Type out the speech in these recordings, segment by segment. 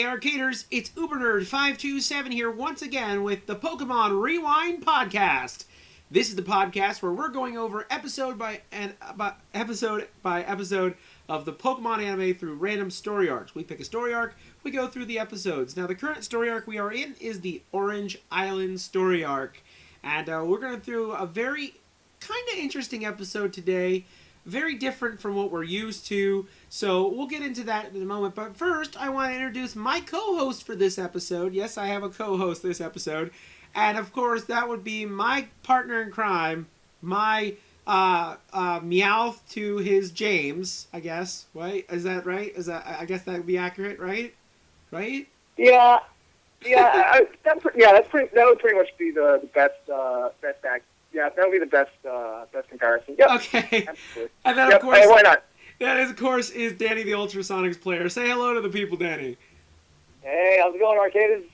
Arcaders, it's Ubernerd527 here once again with the Pokémon Rewind Podcast. This is the podcast where we're going over episode by episode of the Pokemon anime through random story arcs. We pick a story arc, we go through the episodes. Now the current story arc we are in is the Orange Island story arc. And we're going through a very kind of interesting episode today. Very different from what we're used to, so we'll get into that in a moment. But first, I want to introduce my co-host for this episode. Yes, I have a co-host this episode. And of course, that would be my partner in crime, my Meowth to his James, I guess. Right? Is that right? I guess that would be accurate, right? Right? Yeah. That would pretty much be the best act. Yeah, that would be the best comparison. Yep. Okay. Absolutely. And then, of course, hey, why not? That is, of course, is Danny the Ultrasonics player. Say hello to the people, Danny. Hey, how's it going, Arcaders?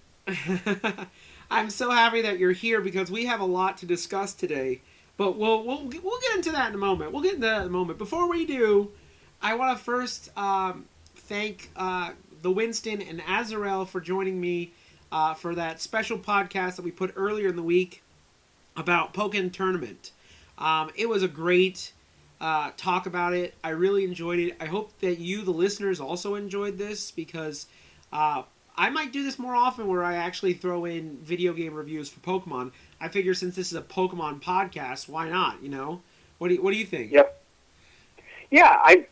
I'm so happy that you're here because we have a lot to discuss today. But we'll get into that in a moment. Before we do, I want to first thank the Winston and Azarel for joining me for that special podcast that we put earlier in the week about Pokémon Tournament. It was a great talk about it. I really enjoyed it. I hope that you, the listeners, also enjoyed this because I might do this more often where I actually throw in video game reviews for Pokemon. I figure since this is a Pokemon podcast, why not? You know, what do you think? Yep. Yeah, I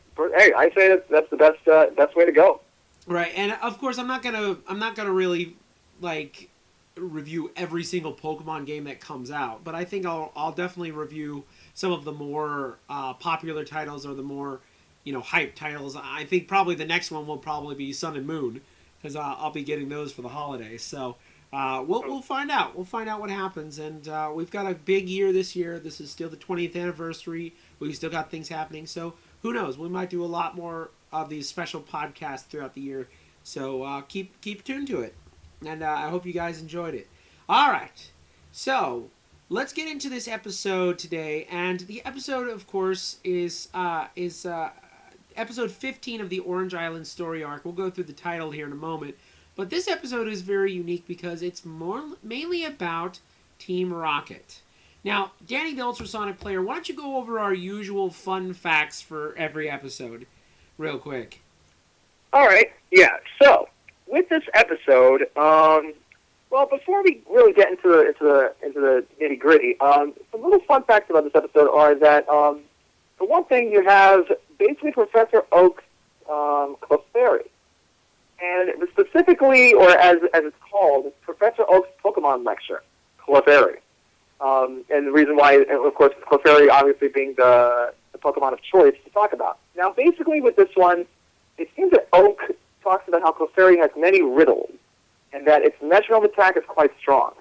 say that's the best way to go. Right, and of course I'm not gonna really like review every single Pokemon game that comes out, but I think I'll definitely review some of the more popular titles or the more hype titles. I think probably the next one will probably be Sun and Moon because I'll be getting those for the holidays. So we'll find out. We'll find out what happens, and we've got a big year this year. This is still the 20th anniversary. We've still got things happening, so who knows? We might do a lot more of these special podcasts throughout the year. So keep tuned to it. And I hope you guys enjoyed it. All right. So let's get into this episode today. And the episode, of course, is episode 15 of the Orange Island story arc. We'll go through the title here in a moment. But this episode is very unique because it's mainly about Team Rocket. Now, Danny the Ultrasonic player, why don't you go over our usual fun facts for every episode real quick? All right. Yeah. So with this episode, well, before we really get into the nitty gritty, some little fun facts about this episode are that for one thing, you have basically Professor Oak's Clefairy, and specifically, or as it's called, Professor Oak's Pokemon lecture, Clefairy. And the reason why, of course, Clefairy obviously being the Pokemon of choice to talk about. Now, basically with this one, it seems that Oak talks about how Clefairy has many riddles, and that its metronome attack is quite strong.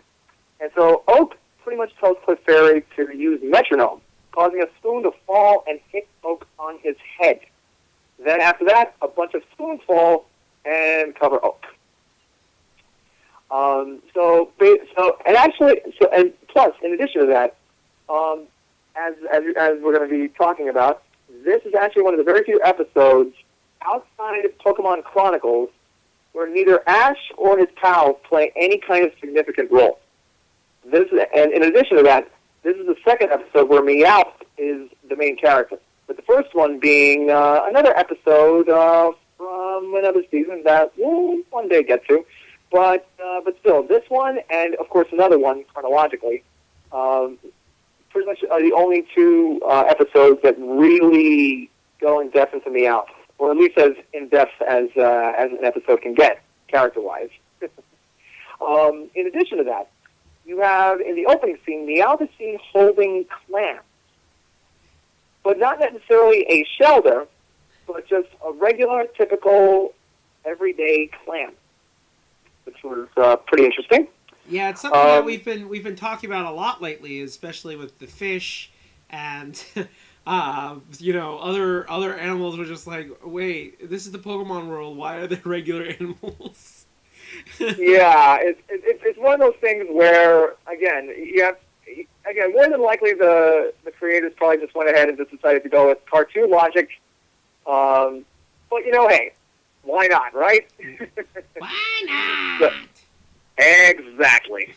And so Oak pretty much tells Clefairy to use metronome, causing a spoon to fall and hit Oak on his head. Then after that, a bunch of spoons fall and cover Oak. And plus, in addition to that, as we're going to be talking about, this is actually one of the very few episodes outside of Pokemon Chronicles where neither Ash or his pals play any kind of significant role. And in addition to that, this is the second episode where Meowth is the main character, with the first one being another episode from another season that we'll one day get to. But still, this one and, of course, another one, chronologically, pretty much are the only two episodes that really go in depth into Meowth, or at least as in depth as an episode can get, character-wise. In addition to that, you have, in the opening scene, Meowth is seen holding clams, but not necessarily a shelter, but just a regular, typical, everyday clam, which was pretty interesting. Yeah, it's something that we've been talking about a lot lately, especially with the fish and other animals were just like, wait, this is the Pokemon world. Why are there regular animals? Yeah, it's one of those things where more than likely the creators probably just went ahead and just decided to go with cartoon logic. But hey, why not, right? Why not? Exactly.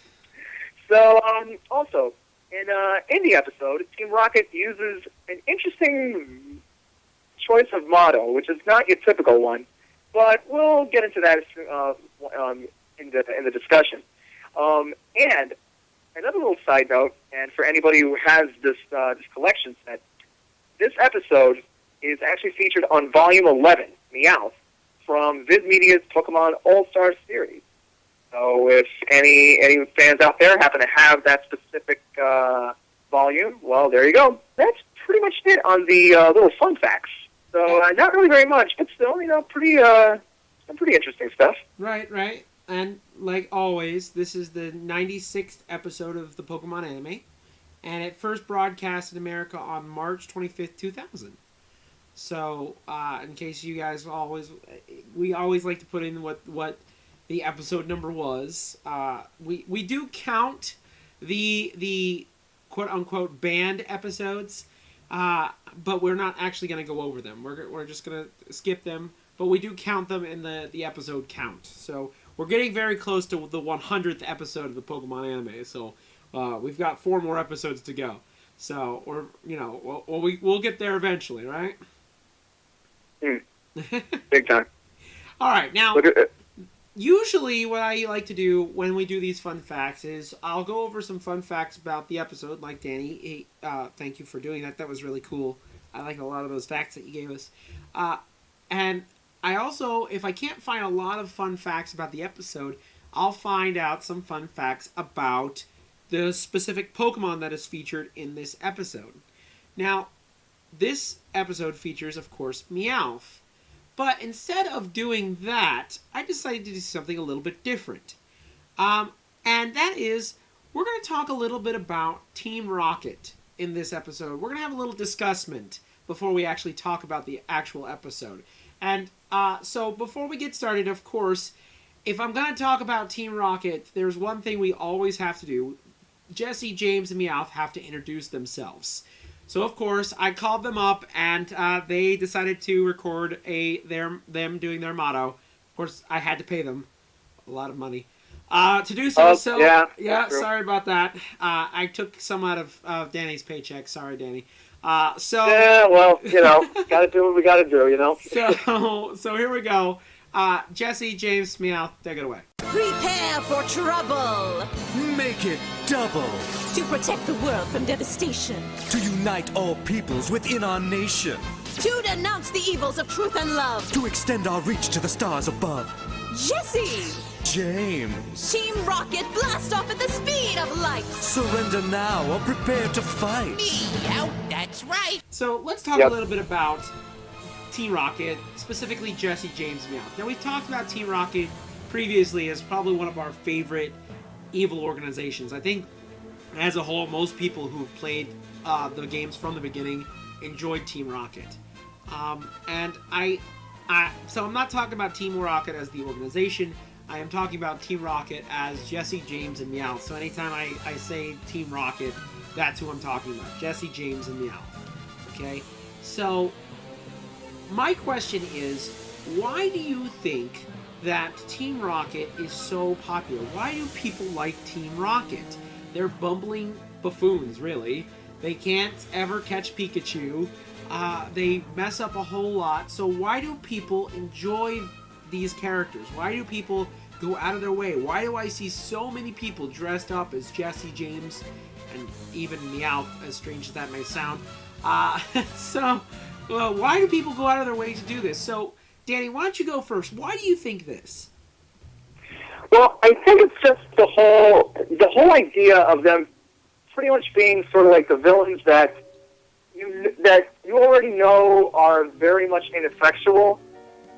So, also, in the episode, Team Rocket uses an interesting choice of motto, which is not your typical one, but we'll get into that in the discussion. And another little side note, and for anybody who has this collection set, this episode is actually featured on Volume 11, Meowth, from Viz Media's Pokemon All-Star series. So if any fans out there happen to have that specific volume, well, there you go. That's pretty much it on the little fun facts. So not really very much, but still, pretty interesting stuff. Right. And like always, this is the 96th episode of the Pokemon anime, and it first broadcast in America on March 25th, 2000. So, in case you guys we always like to put in what the episode number was. We do count the quote unquote banned episodes, but we're not actually going to go over them. We're just going to skip them, but we do count them in the episode count. So we're getting very close to the 100th episode of the Pokemon anime. So we've got 4 more episodes to go. So we'll get there eventually, right? Big time. All right, now. Usually what I like to do when we do these fun facts is I'll go over some fun facts about the episode, like Danny. Thank you for doing that. That was really cool. I like a lot of those facts that you gave us. And I also, if I can't find a lot of fun facts about the episode, I'll find out some fun facts about the specific Pokemon that is featured in this episode. Now, this episode features, of course, Meowth. But instead of doing that, I decided to do something a little bit different. And that is, we're going to talk a little bit about Team Rocket in this episode. We're going to have a little discussment before we actually talk about the actual episode. And so before we get started, of course, if I'm going to talk about Team Rocket, there's one thing we always have to do. Jesse, James, and Meowth have to introduce themselves. So, of course, I called them up, and they decided to record them doing their motto. Of course, I had to pay them a lot of money to do so. Yeah, sorry about that. I took some out of Danny's paycheck. Sorry, Danny. Yeah, well, got to do what we got to do, So here we go. Jesse, James, Meowth, take it away. Prepare for trouble! Make it double! To protect the world from devastation. To unite all peoples within our nation. To denounce the evils of truth and love. To extend our reach to the stars above. Jesse! James! Team Rocket, blast off at the speed of light! Surrender now or prepare to fight! Meow, that's right! So let's talk a little bit about Team Rocket, specifically Jesse, James, Meowth. Now, we've talked about Team Rocket previously as probably one of our favorite evil organizations. I think, as a whole, most people who've played the games from the beginning enjoyed Team Rocket. So I'm not talking about Team Rocket as the organization. I am talking about Team Rocket as Jesse, James, and Meowth. So anytime I say Team Rocket, that's who I'm talking about. Jesse, James, and Meowth. Okay? So my question is, why do you think that Team Rocket is so popular? Why do people like Team Rocket? They're bumbling buffoons, really. They can't ever catch Pikachu. They mess up a whole lot. So why do people enjoy these characters? Why do people go out of their way? Why do I see so many people dressed up as Jesse, James, and even Meowth, as strange as that may sound? Why do people go out of their way to do this? So, Danny, why don't you go first? Why do you think this? Well, I think it's just the whole idea of them pretty much being sort of like the villains that you already know are very much ineffectual,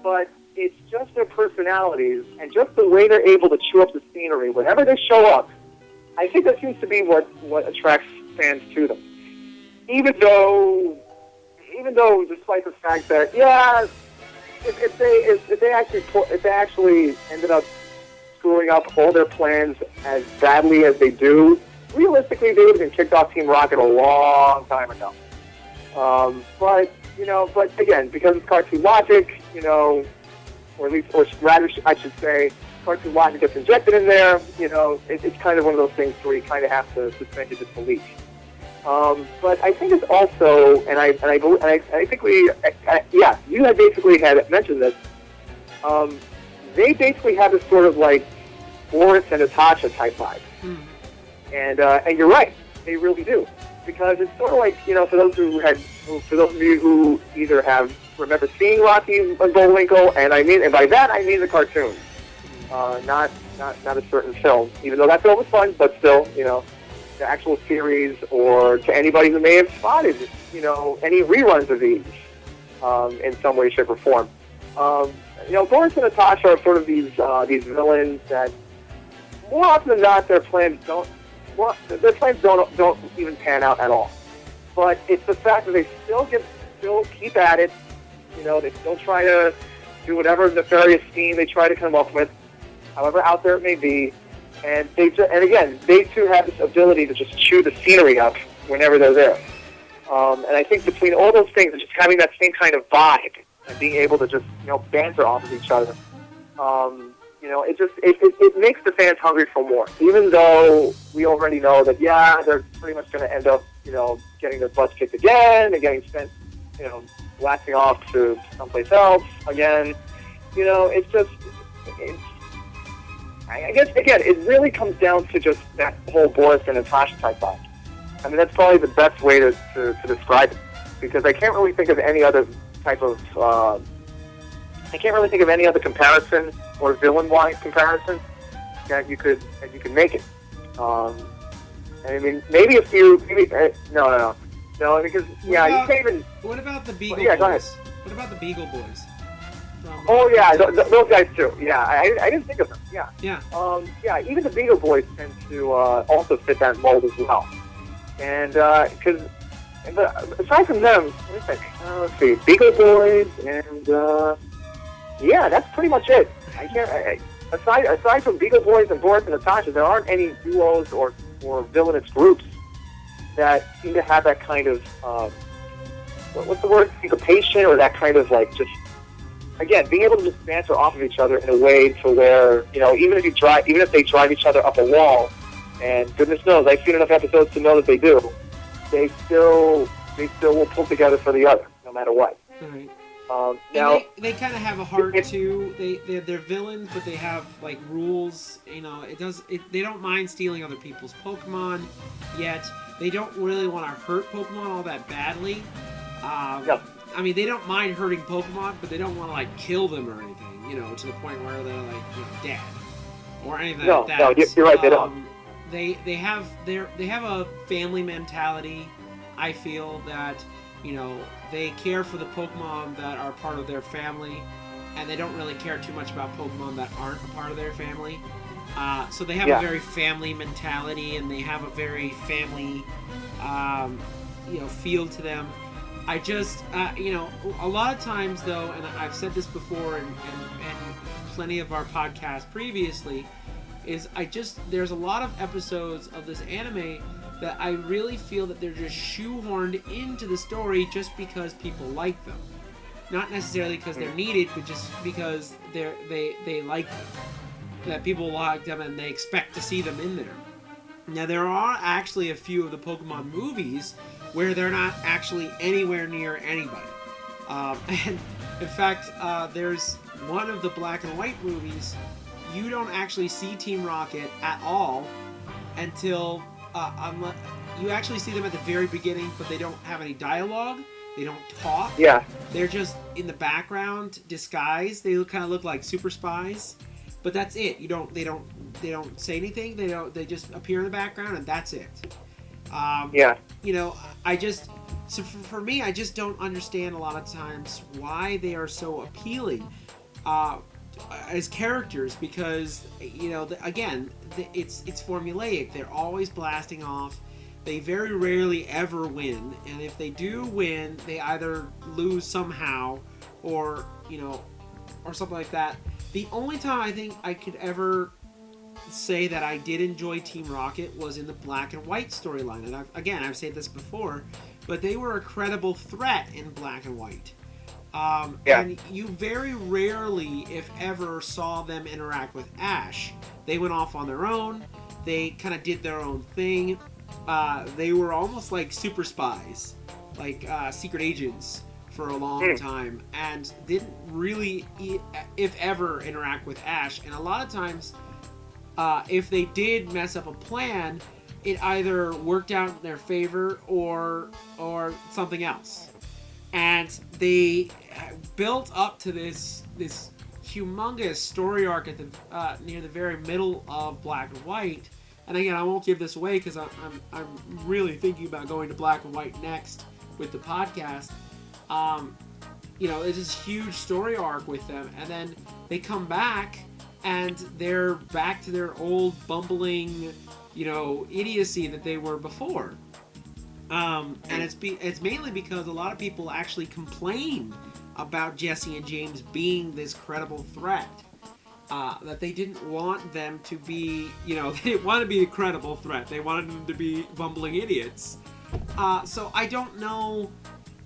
but it's just their personalities and just the way they're able to chew up the scenery whenever they show up. I think that seems to be what attracts fans to them. Even though, despite the fact that if they actually ended up screwing up all their plans as badly as they do, realistically they would have been kicked off Team Rocket a long time ago. But again, because it's cartoon logic, or at least, or rather, I should say, cartoon logic gets injected in there. It's kind of one of those things where you kind of have to suspend your disbelief. But I think it's also, and I think you had basically had mentioned this. They basically have this sort of like Boris and Natasha type vibe, and you're right, they really do, because it's sort of like for those of you who either have remember seeing Rocky and Bullwinkle, and by that I mean the cartoon, not a certain film, even though that film was fun, but still, the actual series, or to anybody who may have spotted, any reruns of these, in some way, shape, or form. Boris and Natasha are sort of these villains that, more often than not, their plans don't even pan out at all. But it's the fact that they still keep at it. They still try to do whatever nefarious scheme they try to come up with, however out there it may be. And they too have this ability to just chew the scenery up whenever they're there. And I think between all those things, and just having that same kind of vibe, and being able to just banter off of each other, it makes the fans hungry for more. Even though we already know that they're pretty much going to end up getting their butts kicked again and getting sent blasting off to someplace else again. I guess again it really comes down to just that whole Boris and Natasha type vibe. I mean, that's probably the best way to describe it, because I can't really think of any other type of I can't really think of any other comparison or villain-wise comparison that you could make it. I mean, maybe no, because you can't even. What about the Beagle Boys? Boys? Go ahead. What about the Beagle Boys? Oh yeah, those guys too. Yeah, I didn't think of them. Yeah. Yeah. Even the Beagle Boys tend to also fit that mold as well. And aside from them, let's see, Beagle Boys, and that's pretty much it. I can't. Aside from Beagle Boys and Boris and Natasha, there aren't any duos or villainous groups that seem to have that kind of what's the word? Syncopation, or that kind of like just. Again, being able to just banter off of each other in a way to where, even if they drive each other up a wall, and goodness knows, I've seen enough episodes to know that they do, they still will pull together for the other, no matter what. Right. Now they kind of have a heart too. They're villains, but they have like rules. They don't mind stealing other people's Pokemon, yet they don't really want to hurt Pokemon all that badly. No. I mean, they don't mind hurting Pokemon, but they don't want to like kill them or anything, to the point where they're like dead or anything like that. No, you're right. They don't. They have a family mentality. I feel that they care for the Pokemon that are part of their family, and they don't really care too much about Pokemon that aren't a part of their family. So they have a very family mentality, and they have a very family feel to them. I just, a lot of times though, and I've said this before and plenty of our podcasts previously, is there's a lot of episodes of this anime that I really feel that they're just shoehorned into the story just because people like them. Not necessarily because they're needed, but just because they like them. That people like them and they expect to see them in there. Now, there are actually a few of the Pokemon movies where they're not actually anywhere near anybody. And in fact, there's one of the black and white movies, you don't actually see Team Rocket at all until you actually see them at the very beginning, but they don't have any dialogue. They don't talk. Yeah. They're just in the background, disguised. They kind of look like super spies, but that's it. They don't say anything. They just appear in the background, and that's it. So for me, I just don't understand a lot of times why they are so appealing as characters, because again, it's formulaic. They're always blasting off. They very rarely ever win, and if they do win, they either lose somehow or something like that. The only time I think I could ever say that I did enjoy Team Rocket was in the black and white storyline, and I've said this before, but they were a credible threat in black and white. And you very rarely, if ever, saw them interact with Ash. They went off on their own. They kind of did their own thing. They were almost like super spies, like secret agents for a long time, and didn't really, if ever, interact with Ash. And a lot of times, if they did mess up a plan, it either worked out in their favor or something else. And they built up to this humongous story arc at the near the very middle of Black and White. And again, I won't give this away because I'm really thinking about going to Black and White next with the podcast. It's this huge story arc with them, and then they come back and they're back to their old bumbling, idiocy that they were before. And it's mainly because a lot of people actually complained about Jesse and James being this credible threat. That they didn't want them to be, they didn't want to be a credible threat. They wanted them to be bumbling idiots. So I don't know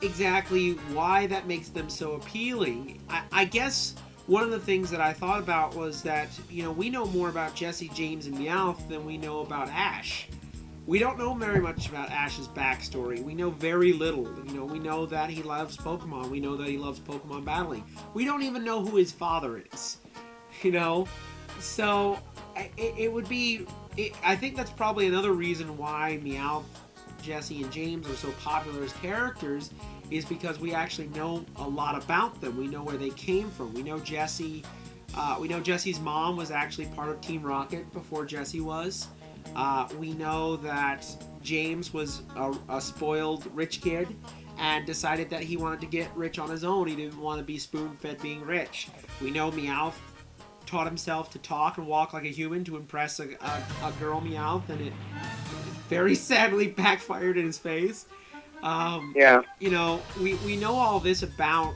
exactly why that makes them so appealing. I guess one of the things that I thought about was that, we know more about Jesse, James, and Meowth than we know about Ash. We don't know very much about Ash's backstory. We know very little. We know that he loves Pokemon. We know that he loves Pokemon battling. We don't even know who his father is. So it would be... I think that's probably another reason why Meowth, Jesse, and James are so popular as characters, is because we actually know a lot about them. We know where they came from. We know Jesse... we know Jesse's mom was actually part of Team Rocket before Jesse was. We know that James was a spoiled rich kid and decided that he wanted to get rich on his own. He didn't want to be spoon-fed being rich. We know Meowth taught himself to talk and walk like a human to impress a girl Meowth, and it very sadly backfired in his face. We know all this about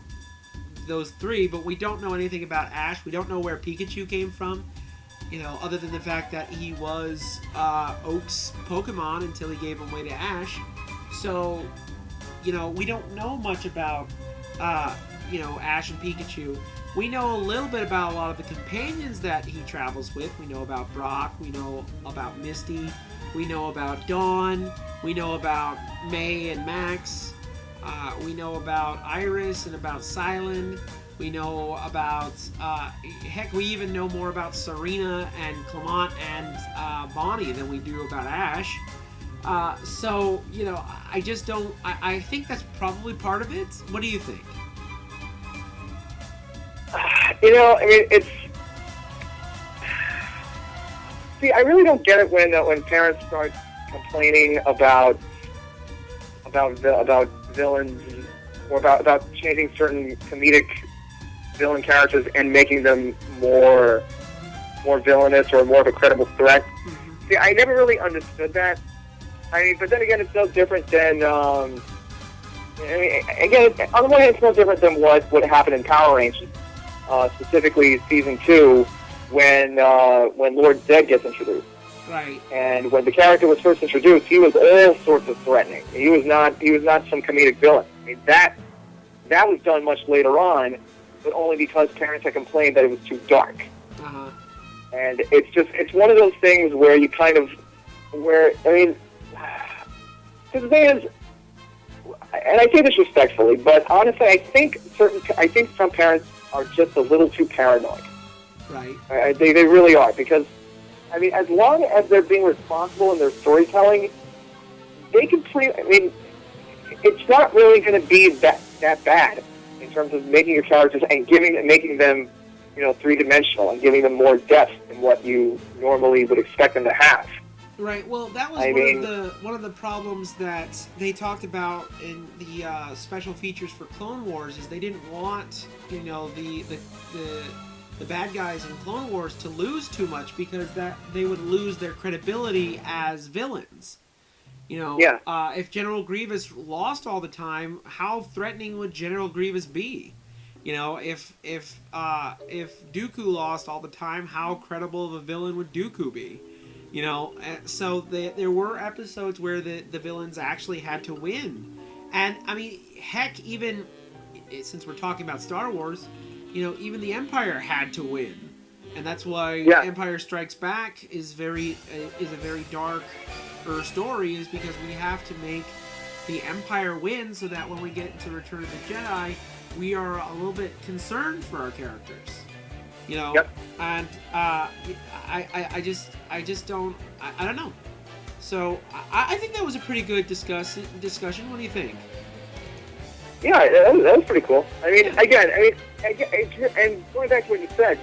those three, but we don't know anything about Ash. We don't know where Pikachu came from. Other than the fact that he was Oak's Pokemon until he gave him away to Ash. So, we don't know much about, Ash and Pikachu. We know a little bit about a lot of the companions that he travels with. We know about Brock. We know about Misty. We know about Dawn. We know about May and Max. We know about Iris and about Silent. We know about, we even know more about Serena and Clement and Bonnie than we do about Ash. I just don't, I think that's probably part of it. What do you think? It's... See, I really don't get it when parents start complaining about villains or about changing certain comedic villain characters and making them more villainous or more of a credible threat. Mm-hmm. See, I never really understood that. But then again, it's no different than. Again, on the one hand, it's no different than what happened in Power Rangers, specifically Season 2, when Lord Zed gets introduced. Right. And when the character was first introduced, he was all sorts of threatening. He was not some comedic villain. That was done much later on, but only because parents had complained that it was too dark. Uh-huh. And it's one of those things where you kind of, because the thing is, and I say this respectfully, but honestly, I think some parents are just a little too paranoid. Right. They really are, because, as long as they're being responsible in their storytelling, they can it's not really going to be that bad in terms of making your characters and making them, three-dimensional and giving them more depth than what you normally would expect them to have. Right. Well, that was one of the problems that they talked about in the special features for Clone Wars. Is they didn't want the bad guys in Clone Wars to lose too much, because that they would lose their credibility as villains. If General Grievous lost all the time, how threatening would General Grievous be? If Dooku lost all the time, how credible of a villain would Dooku be? So there were episodes where the villains actually had to win. And, heck, even since we're talking about Star Wars, even the Empire had to win, and that's why Empire Strikes Back is a very dark story, is because we have to make the Empire win so that when we get into Return of the Jedi, we are a little bit concerned for our characters. And I just don't know. So I think that was a pretty good discussion. What do you think? Yeah, that was pretty cool. I mean, again, and going back to what you said,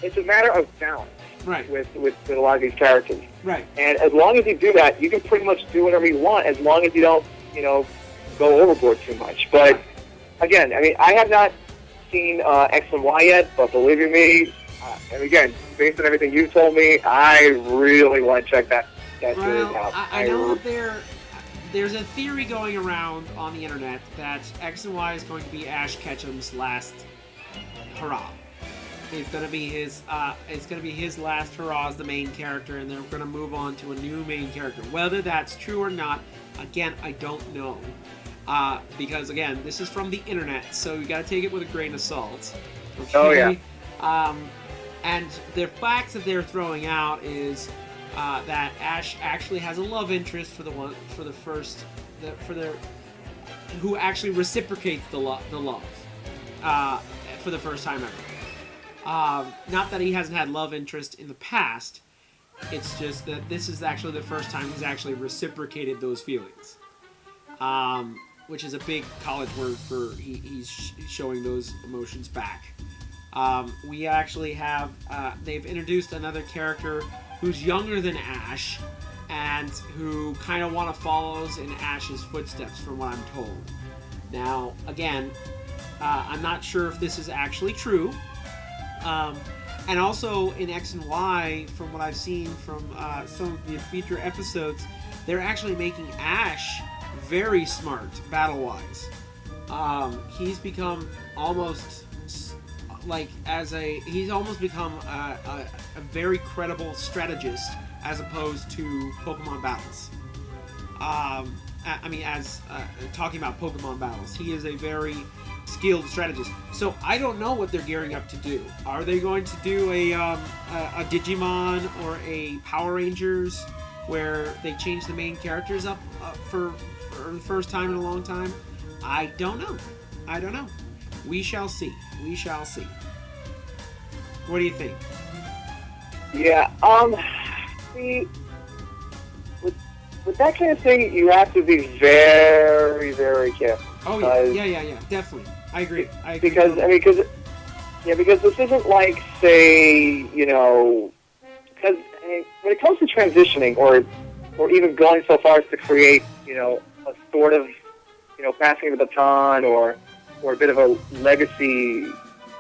it's a matter of balance, right? With a lot of these characters, right? And as long as you do that, you can pretty much do whatever you want, as long as you don't, go overboard too much. But again, I mean, I have not seen X and Y yet, but believe you me, and again, based on everything you told me, I really want to check that series out. I know that there's a theory going around on the internet that X and Y is going to be Ash Ketchum's last hurrah. It's going to be his last hurrah as the main character, and they're going to move on to a new main character. Whether that's true or not, again, I don't know. Because again, this is from the internet, so you got to take it with a grain of salt. Okay? Oh yeah. And the facts that they're throwing out is that Ash actually has a love interest who actually reciprocates the love for the first time ever. Not that he hasn't had love interest in the past. It's just that this is actually the first time he's actually reciprocated those feelings. Which is a big college word for he's showing those emotions back. We actually have, they've introduced another character who's younger than Ash and who kind of follows in Ash's footsteps, from what I'm told. Now, again, I'm not sure if this is actually true. And also in X and Y, from what I've seen from some of the feature episodes, they're actually making Ash very smart battle-wise. He's become almost he's almost become a very credible strategist as opposed to Pokemon battles. Talking about Pokemon battles, he is a very skilled strategist. So I don't know what they're gearing up to do. Are they going to do a Digimon or a Power Rangers where they change the main characters up for the first time in a long time? I don't know. We shall see. What do you think? Yeah, see, with that kind of thing, you have to be very, very careful. Oh, yeah, definitely. I agree. Because this isn't like, say, because when it comes to transitioning or even going so far as to create, a sort of, passing the baton or a bit of a legacy,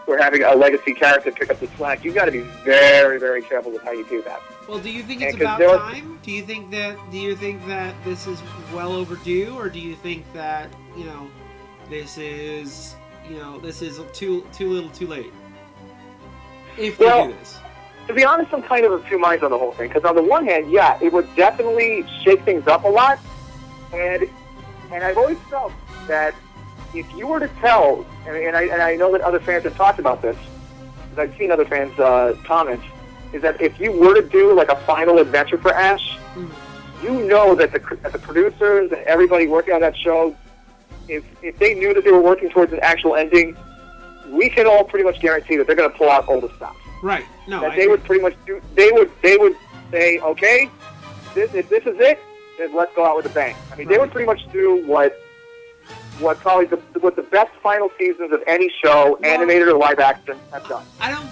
or having a legacy character pick up the slack, you've got to be very, very careful with how you do that. Well, do you think it's about time? Do you think that this is well overdue, or do you think that this is too little, too late? If we do this. To be honest, I'm kind of of two minds on the whole thing. Because on the one hand, yeah, it would definitely shake things up a lot, and I've always felt that if you were to tell, and I know that other fans have talked about this, because I've seen other fans' comments, is that if you were to do like a final adventure for Ash, you know that the producers and everybody working on that show, if they knew that they were working towards an actual ending, we can all pretty much guarantee that they're going to pull out all the stops. Right. No. That they would pretty much do. They would say, okay, if this is it, then let's go out with a bang. I mean, they would pretty much do what probably the best final seasons of any show, animated or live action, have done. I don't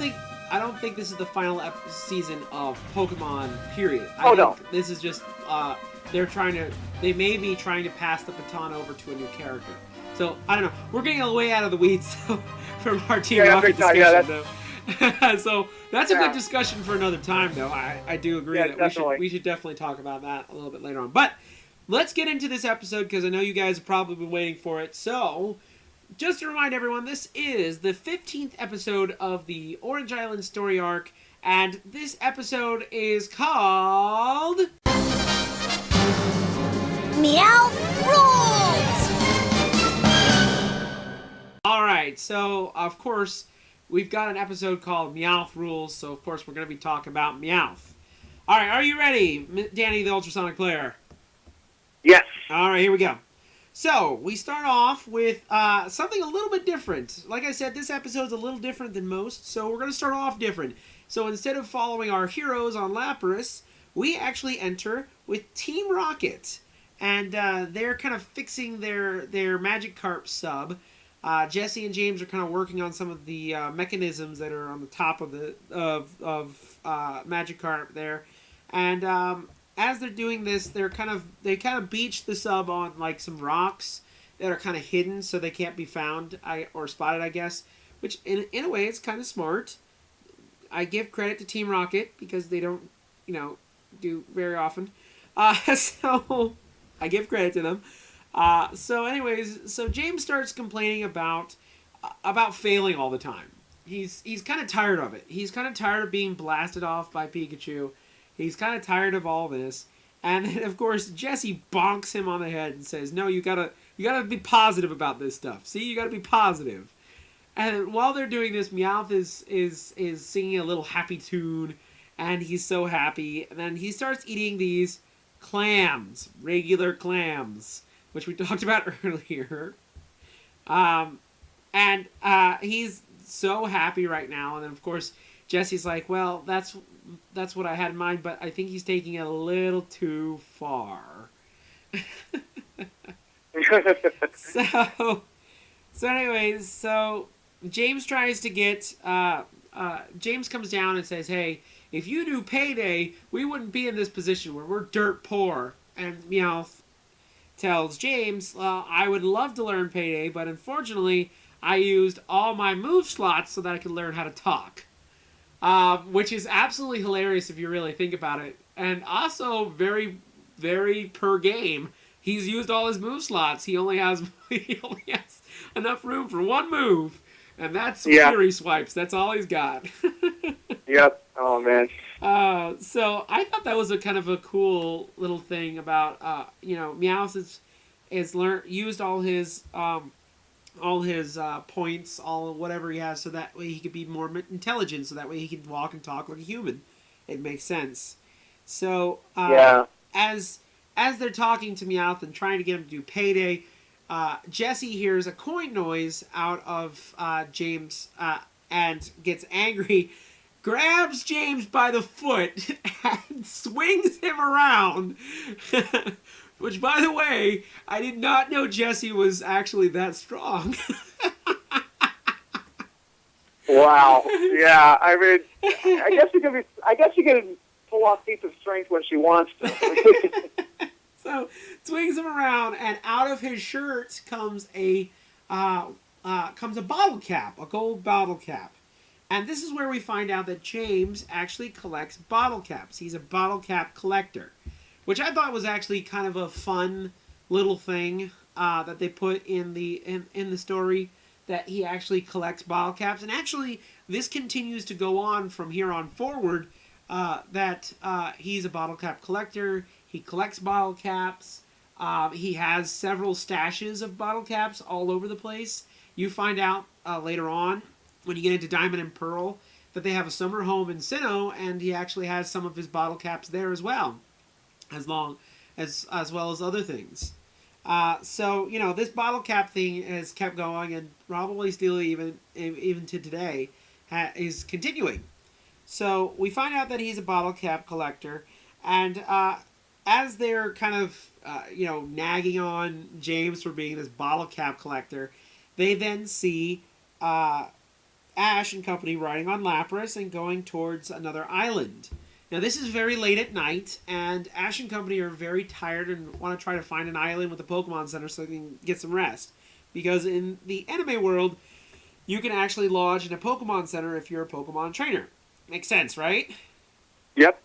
think this is the final season of Pokemon. Period. No. This is just they may be trying to pass the baton over to a new character. So I don't know. We're getting way out of the weeds from our Team Rocket discussion, though. So that's a good discussion for another time, though. I do agree that we should definitely talk about that a little bit later on. But let's get into this episode, because I know you guys have probably been waiting for it. So, just to remind everyone, this is the 15th episode of the Orange Island story arc, and this episode is called Meowth Rules! So, of course, we've got an episode called Meowth Rules, so of course we're going to be talking about Meowth. All right, are you ready, Danny the Ultrasonic Player? Yes. All right, here we go. So, we start off with something a little bit different. Like I said, this episode's a little different than most, so we're going to start off different. So, instead of following our heroes on Lapras, we actually enter with Team Rocket. And they're kind of fixing their Magikarp sub. Jesse and James are kind of working on some of the mechanisms that are on the top of Magikarp there. And as they're doing this, they kind of beach the sub on like some rocks that are kind of hidden, so they can't be found or spotted, I guess. Which in a way, it's kind of smart. I give credit to Team Rocket because they don't, do very often. So I give credit to them. So James starts complaining about failing all the time. He's kind of tired of it. He's kind of tired of being blasted off by Pikachu. He's kind of tired of all this. And then, of course, Jesse bonks him on the head and says, "No, you gotta be positive about this stuff. See, you gotta be positive." And while they're doing this, Meowth is singing a little happy tune, and he's so happy. And then he starts eating these clams, regular clams, which we talked about earlier. And he's so happy right now. And then, of course, Jesse's like, "Well, that's what I had in mind, but I think he's taking it a little too far." So anyways, James tries to get, James comes down and says, "Hey, if you knew Payday, we wouldn't be in this position where we're dirt poor." And Meowth tells James, "I would love to learn Payday, but unfortunately, I used all my move slots so that I could learn how to talk." Which is absolutely hilarious if you really think about it. And also very, very per game. He's used all his move slots. He only has enough room for one move. And that's Fury Swipes. That's all he's got. Yep. Oh, man. So I thought that was a kind of a cool little thing about, Meowth used all his points, all whatever he has, so that way he could be more intelligent, so that way he can walk and talk like a human. It makes sense. So, as they're talking to Meowth and trying to get him to do Payday, Jesse hears a coin noise out of James and gets angry, grabs James by the foot, and swings him around. Which, by the way, I did not know Jesse was actually that strong. Wow. Yeah. I mean, I guess she can pull off feats of strength when she wants to. So swings him around, and out of his shirt comes a bottle cap, a gold bottle cap. And this is where we find out that James actually collects bottle caps. He's a bottle cap collector, which I thought was actually kind of a fun little thing that they put in the story, that he actually collects bottle caps. And actually, this continues to go on from here on forward, that he's a bottle cap collector. He collects bottle caps. He has several stashes of bottle caps all over the place. You find out later on, when you get into Diamond and Pearl, that they have a summer home in Sinnoh, and he actually has some of his bottle caps there as well. As well as other things. So, this bottle cap thing has kept going, and probably still even to today is continuing. So we find out that he's a bottle cap collector, and as they're kind of nagging on James for being this bottle cap collector, they then see Ash and company riding on Lapras and going towards another island. Now, this is very late at night, and Ash and company are very tired and want to try to find an island with a Pokemon Center so they can get some rest. Because in the anime world, you can actually lodge in a Pokemon Center if you're a Pokemon trainer. Makes sense, right? Yep.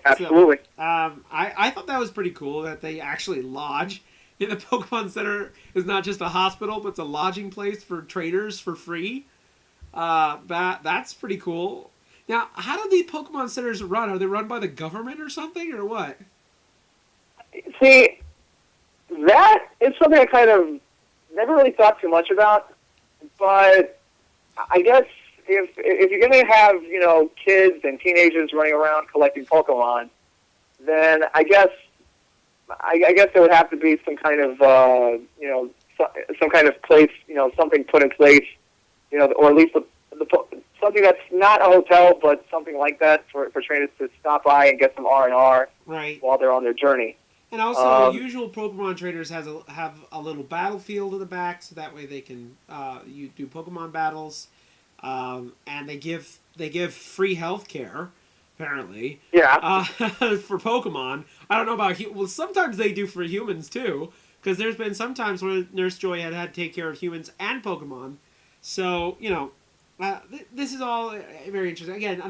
Absolutely. So, I thought that was pretty cool that they actually lodge in the Pokemon Center. Is not just a hospital, but it's a lodging place for trainers for free. That's pretty cool. Now, how do these Pokemon Centers run? Are they run by the government or something, or what? See, that is something I kind of never really thought too much about. But I guess if you're going to have, kids and teenagers running around collecting Pokemon, then I guess there would have to be some kind of, some kind of place, something put in place, or at least something that's not a hotel, but something like that for trainers to stop by and get some R&R Right. while they're on their journey. And also, usual Pokemon trainers have a little battlefield in the back, so that way they can you do Pokemon battles, and they give free healthcare, apparently. Yeah. For Pokemon, I don't know about well, sometimes they do for humans too, because there's been some times where Nurse Joy had to take care of humans and Pokemon. So this is all very interesting. Again,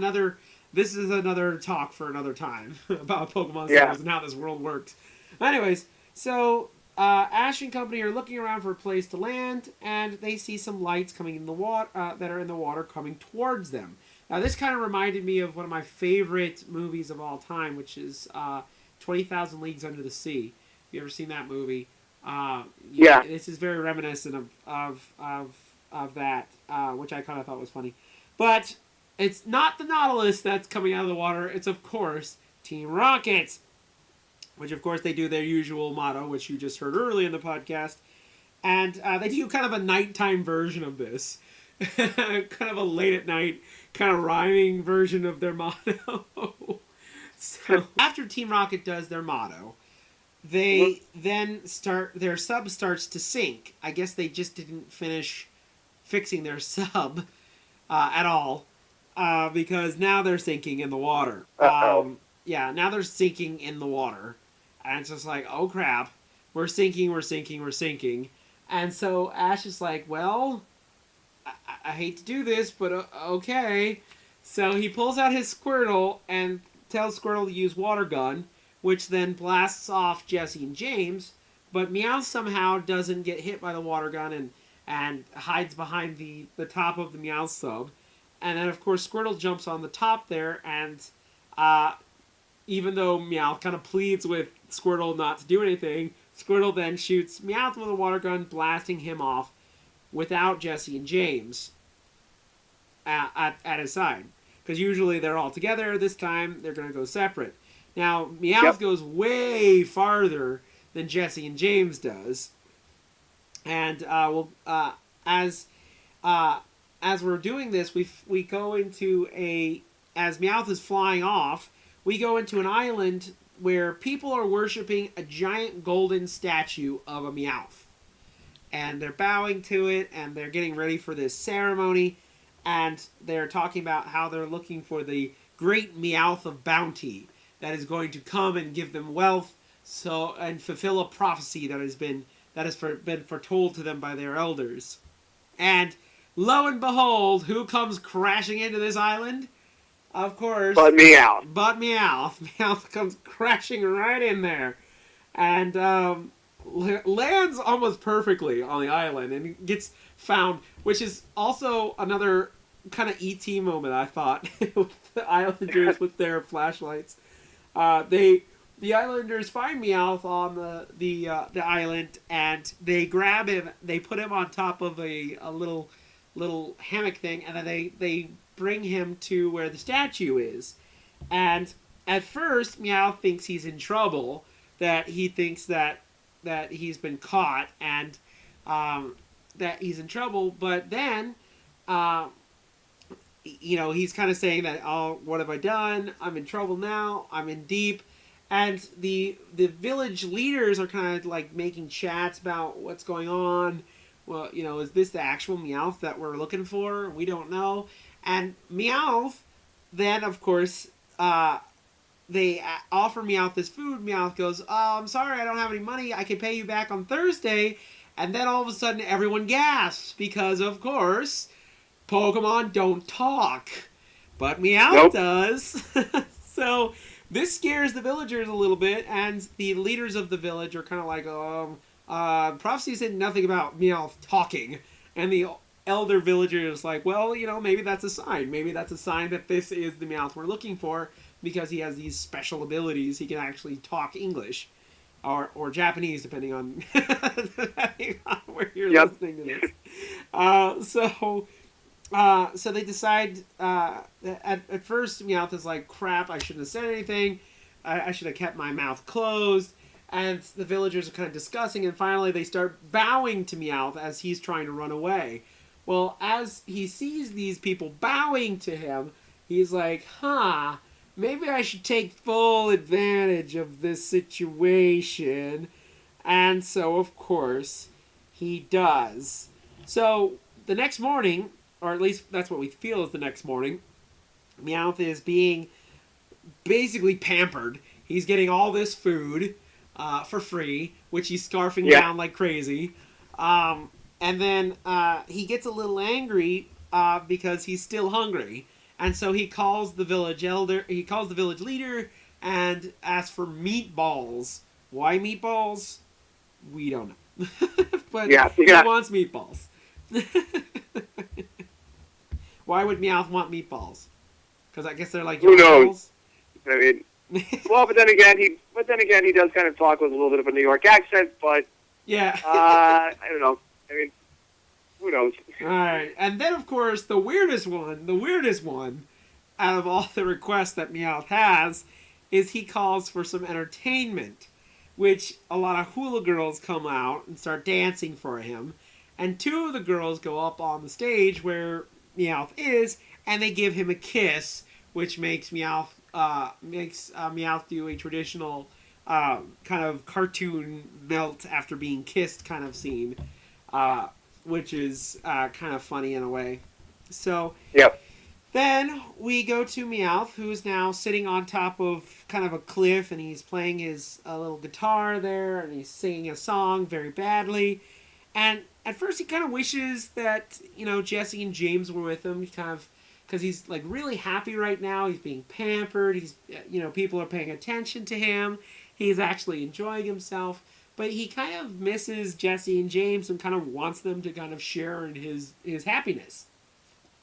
this is another talk for another time about Pokemon stores and how this world works. Anyways, so Ash and company are looking around for a place to land, and they see some lights coming in the water that are in the water coming towards them. Now, this kind of reminded me of one of my favorite movies of all time, which is 20,000 Leagues Under the Sea. Have you ever seen that movie? Yeah. This is very reminiscent of that, which I kind of thought was funny. But it's not the Nautilus that's coming out of the water. It's, of course, Team Rocket, which, of course, they do their usual motto, which you just heard early in the podcast. And they do kind of a nighttime version of this. Kind of a late-at-night, kind of rhyming version of their motto. So, after Team Rocket does their motto, they then their sub starts to sink. I guess they just didn't finish fixing their sub at all, because now they're sinking in the water. Yeah, now they're sinking in the water. And it's just like, oh crap, we're sinking. And so Ash is like, well, I hate to do this, but okay. So he pulls out his Squirtle and tells Squirtle to use Water Gun, which then blasts off Jesse and James. But Meowth somehow doesn't get hit by the Water Gun and hides behind the top of the Meowth sub. And then, of course, Squirtle jumps on the top there, and even though Meowth kind of pleads with Squirtle not to do anything, Squirtle then shoots Meowth with a Water Gun, blasting him off without Jesse and James at his side. Because usually they're all together. This time, they're going to go separate. Now, Meowth goes way farther than Jesse and James does. And as we're doing this, we go into as Meowth is flying off, we go into an island where people are worshiping a giant golden statue of a Meowth. And they're bowing to it, and they're getting ready for this ceremony, and they're talking about how they're looking for the great Meowth of bounty that is going to come and give them wealth, and fulfill a prophecy that has been foretold to them by their elders. And lo and behold, who comes crashing into this island? Of course, But Meowth. Meowth comes crashing right in there, and lands almost perfectly on the island, and gets found, which is also another kind of E.T. moment, I thought, with the Islanders with their flashlights. The Islanders find Meowth on the island, and they grab him. They put him on top of a little hammock thing, and then they bring him to where the statue is. And at first, Meowth thinks he's in trouble. That he thinks that he's been caught, and that he's in trouble. But then, he's kind of saying that, oh, what have I done? I'm in trouble now. I'm in deep. And the village leaders are kind of like making chats about what's going on. Well, is this the actual Meowth that we're looking for? We don't know. And Meowth, then, of course, they offer Meowth this food. Meowth goes, oh, I'm sorry, I don't have any money. I can pay you back on Thursday. And then all of a sudden, everyone gasps because, of course, Pokemon don't talk. But Meowth does. So this scares the villagers a little bit, and the leaders of the village are kind of like, prophecy said nothing about Meowth talking. And the elder villager is like, well, maybe that's a sign. Maybe that's a sign that this is the Meowth we're looking for, because he has these special abilities. He can actually talk English or Japanese, depending on where you're listening to this. So they decide, at first Meowth is like, crap, I shouldn't have said anything. I should have kept my mouth closed. And the villagers are kind of discussing, and finally they start bowing to Meowth as he's trying to run away. Well, as he sees these people bowing to him, he's like, maybe I should take full advantage of this situation. And so, of course, he does. So, the next morning, or at least that's what we feel is the next morning, Meowth is being basically pampered. He's getting all this food for free, which he's scarfing down like crazy. And then he gets a little angry because he's still hungry. And so he calls the village leader and asks for meatballs. Why meatballs? We don't know. But he wants meatballs. Why would Meowth want meatballs? Because I guess they're like who knows? Meatballs. I mean, well, but then again, he does kind of talk with a little bit of a New York accent. But yeah, I don't know. I mean, who knows? All right, and then of course the weirdest one out of all the requests that Meowth has is he calls for some entertainment, which a lot of hula girls come out and start dancing for him. And two of the girls go up on the stage where Meowth is, and they give him a kiss, which makes Meowth do a traditional kind of cartoon melt after being kissed kind of scene, which is kind of funny in a way. So then we go to Meowth, who's now sitting on top of kind of a cliff, and he's playing his little guitar there, and he's singing a song very badly. And at first he kind of wishes that, Jesse and James were with him, because he's like really happy right now. He's being pampered. He's, people are paying attention to him. He's actually enjoying himself. But he kind of misses Jesse and James and kind of wants them to kind of share in his happiness.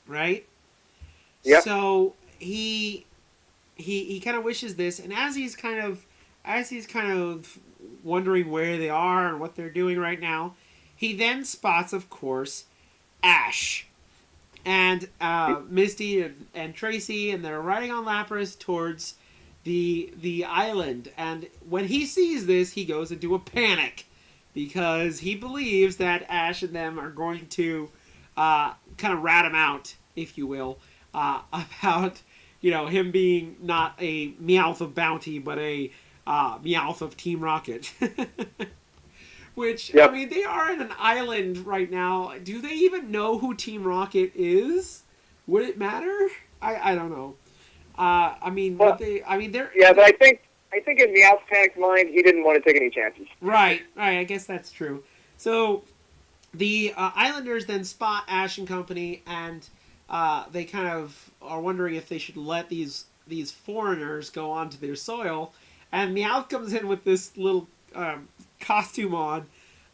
Right? Yep. So he kind of wishes this, and as he's kind of wondering where they are and what they're doing right now, he then spots, of course, Ash and Misty and Tracy, and they're riding on Lapras towards the island. And when he sees this, he goes into a panic because he believes that Ash and them are going to kind of rat him out, if you will, about him being not a Meowth of Bounty, but a Meowth of Team Rocket. Which, I mean, they are in an island right now. Do they even know who Team Rocket is? Would it matter? I don't know. They're... Yeah, but I think in Meowth's panicked mind, he didn't want to take any chances. Right, I guess that's true. So, the Islanders then spot Ash and company, and they kind of are wondering if they should let these foreigners go onto their soil. And Meowth comes in with this little... costume on,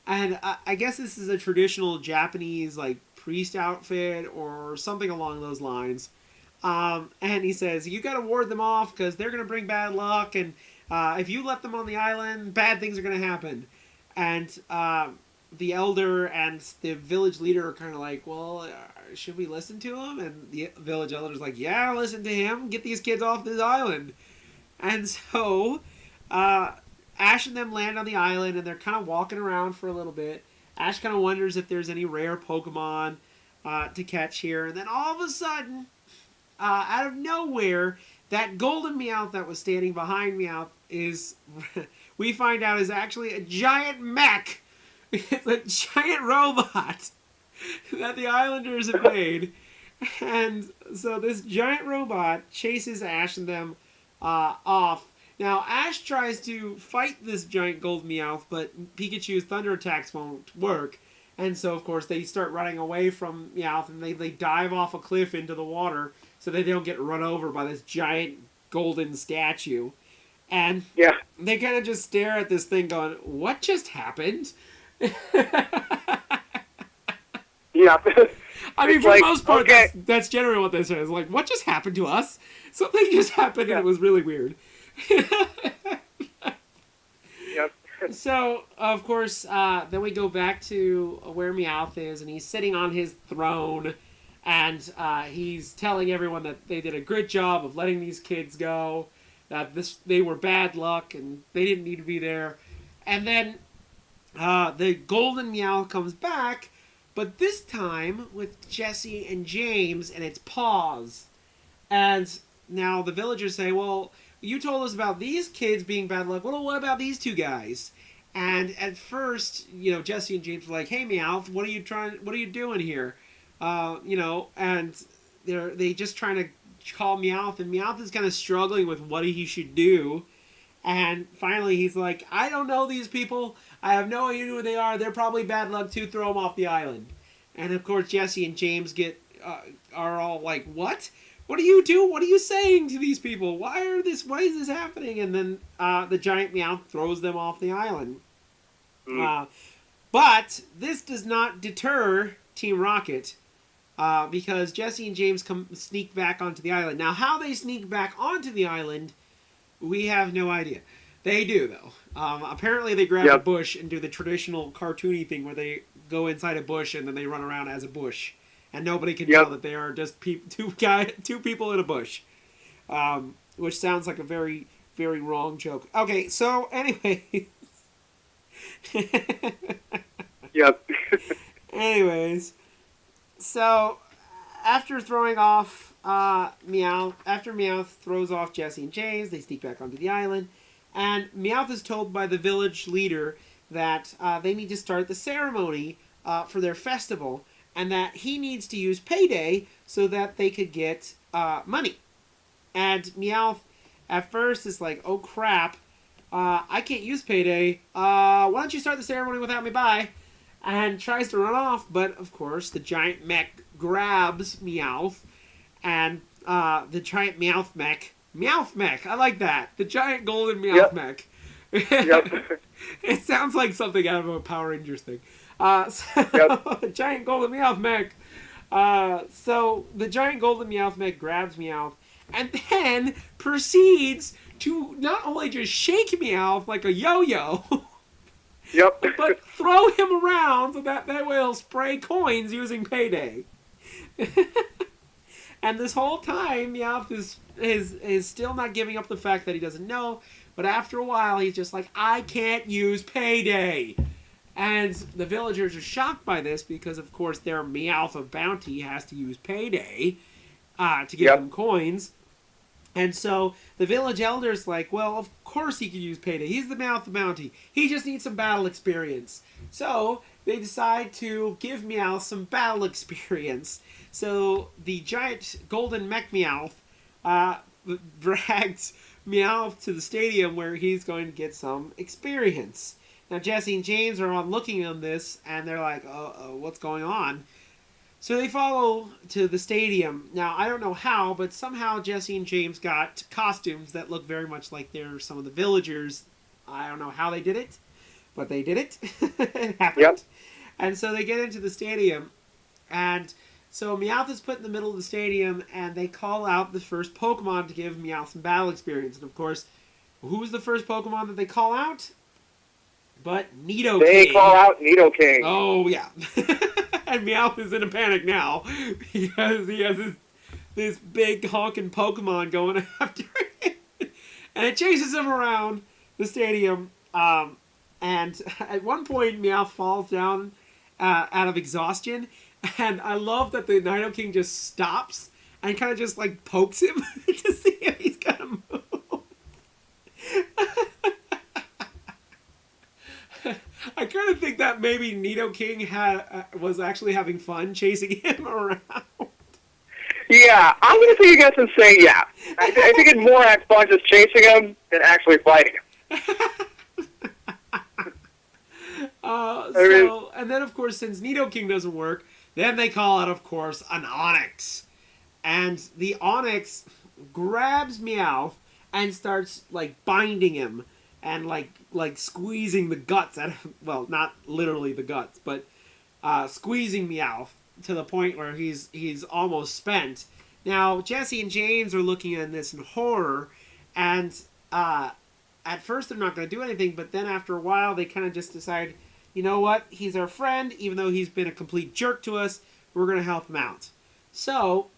and I guess this is a traditional Japanese like priest outfit or something along those lines, and he says you gotta ward them off because they're gonna bring bad luck, and if you let them on the island, bad things are gonna happen. And the elder and the village leader are kind of like, well, should we listen to him? And the village elder's like, yeah, listen to him, get these kids off this island. And so Ash and them land on the island, and they're kind of walking around for a little bit. Ash kind of wonders if there's any rare Pokemon to catch here. And then all of a sudden, out of nowhere, that golden Meowth that was standing behind Meowth we find out is actually a giant mech. It's a giant robot that the Islanders have made. And so this giant robot chases Ash and them off. Now, Ash tries to fight this giant gold Meowth, but Pikachu's thunder attacks won't work. And so, of course, they start running away from Meowth, and they dive off a cliff into the water so they don't get run over by this giant golden statue. And they kind of just stare at this thing going, what just happened? Yeah. I mean, for the most part, that's generally what they say. It's like, what just happened to us? Something just happened, and it was really weird. Yep. So, of course, then we go back to where Meowth is, and he's sitting on his throne, and he's telling everyone that they did a good job of letting these kids go, that they were bad luck, and they didn't need to be there. And then the golden Meowth comes back, but this time with Jesse and James and its paws. And now the villagers say, well, you told us about these kids being bad luck. Well, what about these two guys? And at first, Jesse and James were like, hey, Meowth, what are you doing here? And they just trying to call Meowth, and Meowth is kind of struggling with what he should do. And finally, he's like, I don't know these people. I have no idea who they are. They're probably bad luck too. Throw them off the island. And of course, Jesse and James are all like, what? What do you do? What are you saying to these people? Why is this happening? And then the giant Meowth throws them off the island. But this does not deter Team Rocket, because Jesse and James sneak back onto the island. Now, how they sneak back onto the island, we have no idea. They do, though. Apparently, they grab a bush and do the traditional cartoony thing where they go inside a bush and then they run around as a bush. And nobody can tell that they are just two people in a bush. Which sounds like a very, very wrong joke. Okay, so anyway. Anyways, so after throwing off Meowth throws off Jesse and James, they sneak back onto the island. And Meowth is told by the village leader that they need to start the ceremony for their festival, and that he needs to use Payday so that they could get money. And Meowth, at first, is like, oh crap, I can't use Payday. Why don't you start the ceremony without me? Bye. And tries to run off, but of course, the giant mech grabs Meowth, and the giant Meowth mech, I like that. The giant golden Meowth mech. It sounds like something out of a Power Rangers thing. Giant golden Meowth mech. So the giant golden Meowth mech grabs Meowth and then proceeds to not only just shake Meowth like a yo-yo, but throw him around so that way he'll spray coins using Payday. And this whole time, Meowth is still not giving up the fact that he doesn't know, but after a while, he's just like, I can't use Payday. And the villagers are shocked by this because, of course, their Meowth of Bounty has to use Payday to give them coins. And so the village elder's like, well, of course he can use Payday. He's the Meowth of Bounty. He just needs some battle experience. So they decide to give Meowth some battle experience. So the giant golden mech Meowth drags Meowth to the stadium where he's going to get some experience. Now, Jesse and James are on looking on this, and they're like, what's going on? So they follow to the stadium. Now, I don't know how, but somehow Jesse and James got costumes that look very much like they're some of the villagers. I don't know how they did it, but they did it. It happened. And so they get into the stadium, and so Meowth is put in the middle of the stadium, and they call out the first Pokemon to give Meowth some battle experience. And, of course, who's the first Pokemon that they call out? But Nidoking. They call out Nidoking. Oh, yeah. And Meowth is in a panic now because he has this big honking Pokemon going after him. And it chases him around the stadium. And at one point, Meowth falls down out of exhaustion. And I love that the Nidoking just stops and kind of just like pokes him to see if he's going to move. I kind of think that maybe Nidoking was actually having fun chasing him around. Yeah, I'm going to take against and say yeah. I think it more had fun just chasing him than actually fighting him. And then, of course, since Nidoking doesn't work, then they call out, of course, an Onix. And the Onix grabs Meowth and starts, like, binding him and, like squeezing the guts out of, well, not literally the guts, but squeezing Meowth to the point where he's almost spent. Now, Jesse and James are looking at this in horror, and at first they're not going to do anything, but then after a while they kind of just decide, you know what, he's our friend, even though he's been a complete jerk to us, we're going to help him out. So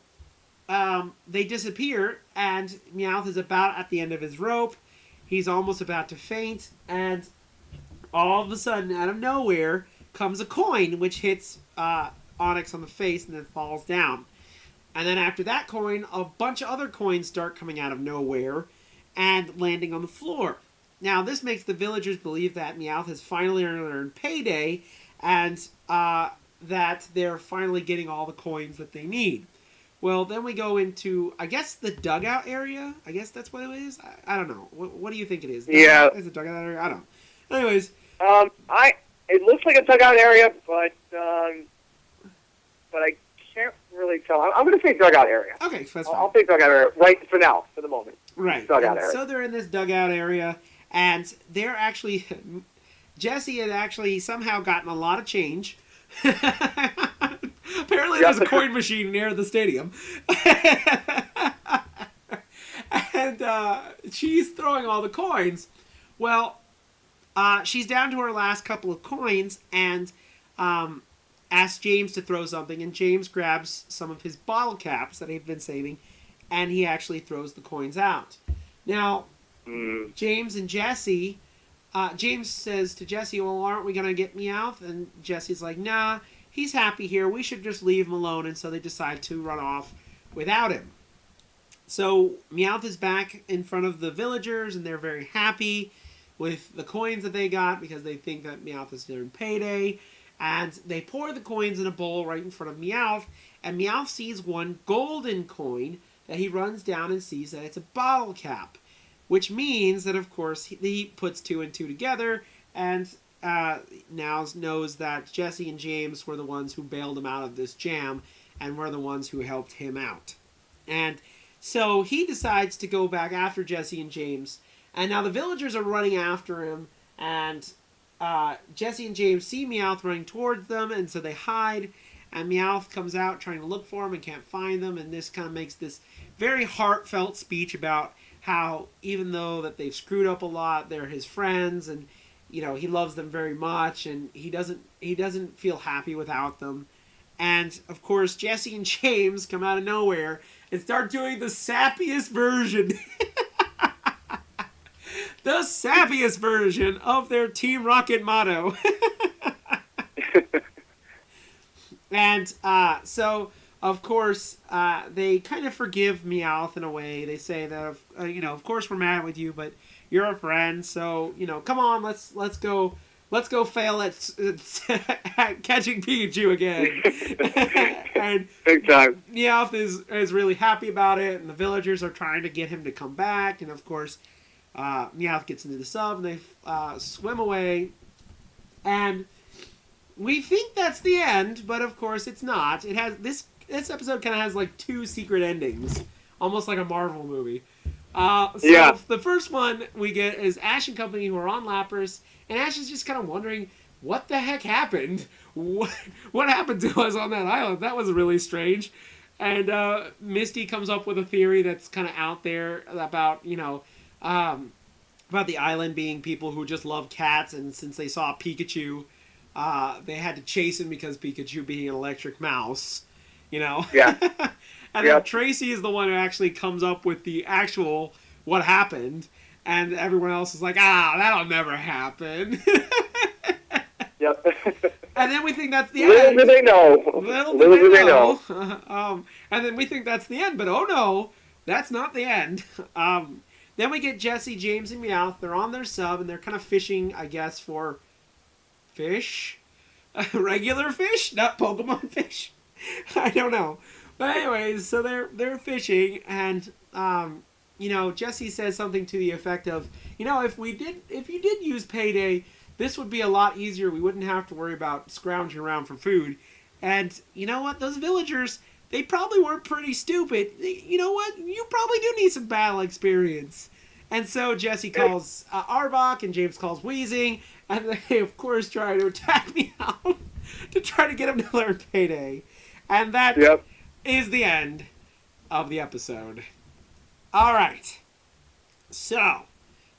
they disappear, and Meowth is about at the end of his rope. He's almost about to faint, and all of a sudden, out of nowhere, comes a coin, which hits Onyx on the face and then falls down. And then after that coin, a bunch of other coins start coming out of nowhere and landing on the floor. Now, this makes the villagers believe that Meowth has finally earned payday, and that they're finally getting all the coins that they need. Well, then we go into, I guess, the dugout area. I guess that's what it is. I don't know. What do you think it is? Yeah. Is it dugout area? I don't know. Anyways. It looks like a dugout area, but I can't really tell. I'm going to say dugout area. Okay, that's fine. I'll say dugout area right for now, for the moment. Right. Dugout area. So they're in this dugout area, and they're actually... Jesse had actually somehow gotten a lot of change. Apparently there's a coin machine near the stadium. And she's throwing all the coins. Well, she's down to her last couple of coins and asks James to throw something. And James grabs some of his bottle caps that he'd been saving, and he actually throws the coins out. Now, James and Jesse... James says to Jesse, well, aren't we going to get Meowth? And Jesse's like, nah, he's happy here. We should just leave him alone. And so they decide to run off without him. So Meowth is back in front of the villagers, and they're very happy with the coins that they got because they think that Meowth is their payday. And they pour the coins in a bowl right in front of Meowth. And Meowth sees one golden coin that he runs down and sees that it's a bottle cap. Which means that, of course, he puts two and two together and now knows that Jesse and James were the ones who bailed him out of this jam and were the ones who helped him out. And so he decides to go back after Jesse and James. And now the villagers are running after him. And Jesse and James see Meowth running towards them, and so they hide. And Meowth comes out trying to look for him and can't find them. And this kind of makes this very heartfelt speech about how even though that they've screwed up a lot, they're his friends, and you know he loves them very much, and he doesn't feel happy without them. And of course, Jesse and James come out of nowhere and start doing the sappiest version, the sappiest version of their Team Rocket motto. And so. Of course, they kind of forgive Meowth in a way. They say that, of course we're mad with you, but you're a friend, so, come on, let's go fail at catching Pikachu again. And big time. Meowth is really happy about it, and the villagers are trying to get him to come back, and of course, Meowth gets into the sub, and they swim away, and we think that's the end, but of course it's not. It has this episode kind of has like two secret endings, almost like a Marvel movie. The first one we get is Ash and company who are on Lapras, and Ash is just kind of wondering what the heck happened. What happened to us on that island? That was really strange. And Misty comes up with a theory that's kind of out there about about the island being people who just love cats, and since they saw Pikachu, they had to chase him because Pikachu being an electric mouse. Yeah. And then Tracy is the one who actually comes up with the actual what happened, and everyone else is like, that'll never happen. Yep. And then we think that's the Little end. do they know. Little do they know. And then we think that's the end, but oh no, that's not the end. Then we get Jesse, James, and Meowth. They're on their sub, and they're kind of fishing, I guess, for fish? Regular fish? Not Pokemon fish? I don't know. But anyways, so they're fishing, and Jesse says something to the effect of, if you did use payday, this would be a lot easier. We wouldn't have to worry about scrounging around for food. And you know what? Those villagers, they probably weren't pretty stupid. You know what? You probably do need some battle experience. And so Jesse calls Arbok, and James calls Wheezing, and they of course try to attack me out to try to get him to learn payday. And that is the end of the episode. All right. So,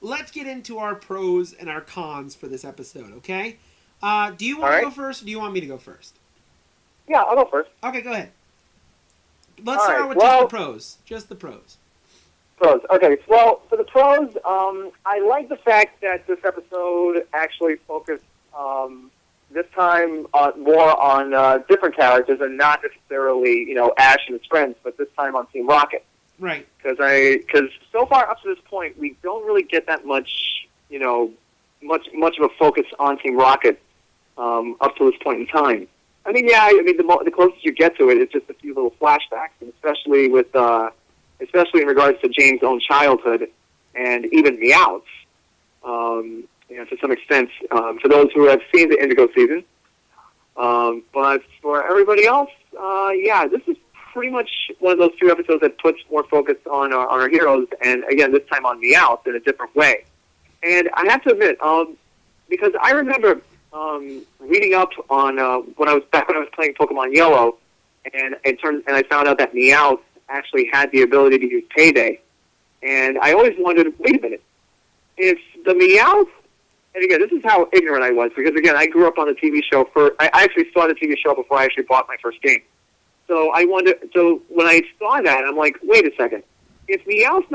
let's get into our pros and our cons for this episode, okay? Do you want All to right. go first, or do you want me to go first? Yeah, I'll go first. Okay, go ahead. Let's All start right, with well- just the pros. Just the pros. Pros. Okay, well, for the pros, I like the fact that this episode actually focused this time more on different characters and not necessarily, Ash and his friends, but this time on Team Rocket. Right. Because so far up to this point, we don't really get that much, much of a focus on Team Rocket up to this point in time. I mean, the closest you get to it is just a few little flashbacks, and especially in regards to James' own childhood, and even Meowth's, to some extent, for those who have seen the Indigo season. But for everybody else, this is pretty much one of those two episodes that puts more focus on our heroes, and again, this time on Meowth in a different way. And I have to admit, because I remember reading up on when I was playing Pokemon Yellow, and I found out that Meowth actually had the ability to use Payday, and I always wondered, wait a minute, if the Meowth, and again, this is how ignorant I was, because again, I grew up on the TV show. I actually saw the TV show before I actually bought my first game. So when I saw that, I'm like, wait a second. If a Meowth